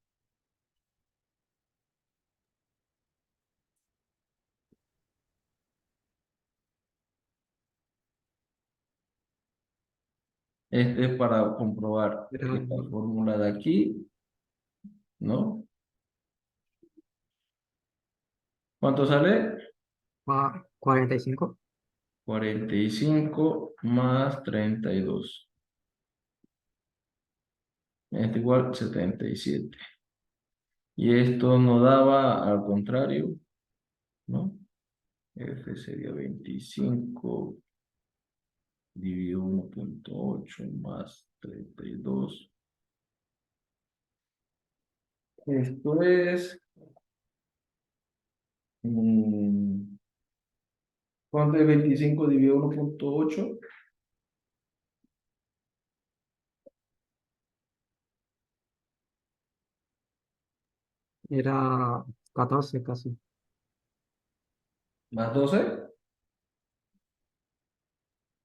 Este es para comprobar Era esta fórmula de aquí, ¿no? ¿Cuánto sale? 45. 45 más 32. Esto igual 77. Y esto nos daba al contrario, ¿no? Este sería 25 dividido 1.8 más 32. Esto es... ¿cuánto es 25 dividido 1.8? Era 14 casi. Más 12.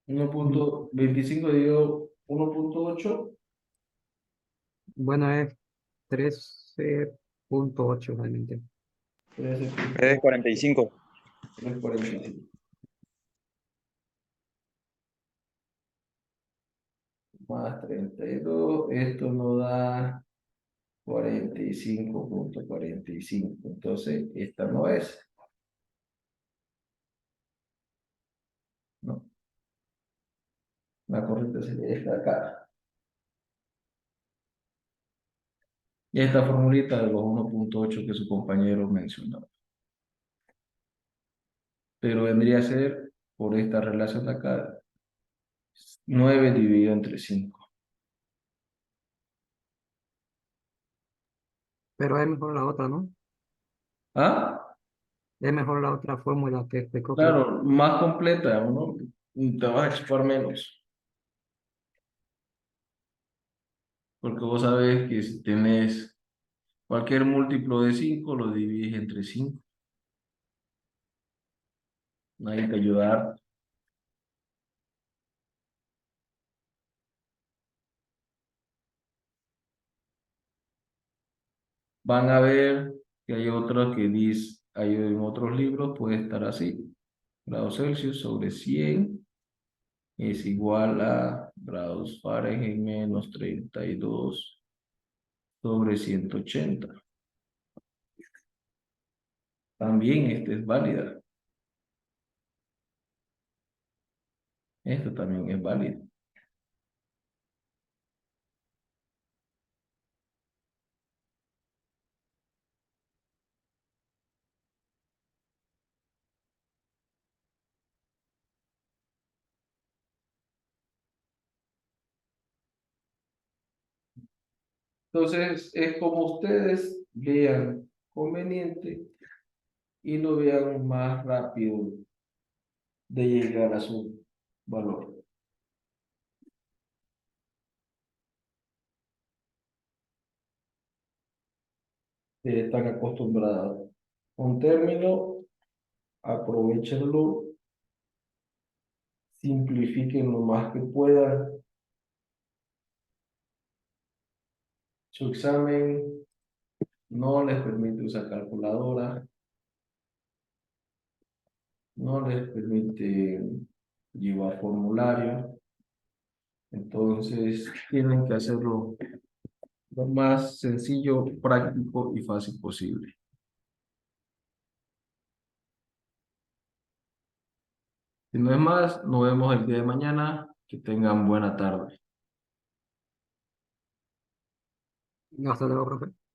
1.25 dividido 1.8. Bueno, es 13.8 realmente. 13.345. 45. Más 32. Esto nos da 45.45. Entonces, esta no es. No. La correcta sería esta de acá. Y esta formulita de los 1.8 que su compañero mencionó. Pero vendría a ser, por esta relación de acá, 9 dividido entre 5. Pero es mejor la otra, ¿no? ¿Ah? Es mejor la otra fórmula que explicó Claudio. Claro, más completa, ¿no? Te vas a chupar menos. Porque vos sabés que si tenés cualquier múltiplo de 5 lo divides entre 5. Nadie te ayudar. Van a ver que hay otros que dice, hay en otros libros, puede estar así. Grados Celsius sobre 100 es igual a grados Fahrenheit menos 32 sobre 180. También esta es válida. Esto también es válido. Entonces, es como ustedes vean conveniente y lo vean más rápido de llegar a su valor. Están acostumbrados a un término, aprovechenlo, simplifiquen lo más que puedan. Su examen no les permite usar calculadora, no les permite llevar formulario, entonces tienen que hacerlo lo más sencillo, práctico y fácil posible. Si no es más, nos vemos el día de mañana. Que tengan buena tarde. Hasta luego, profe.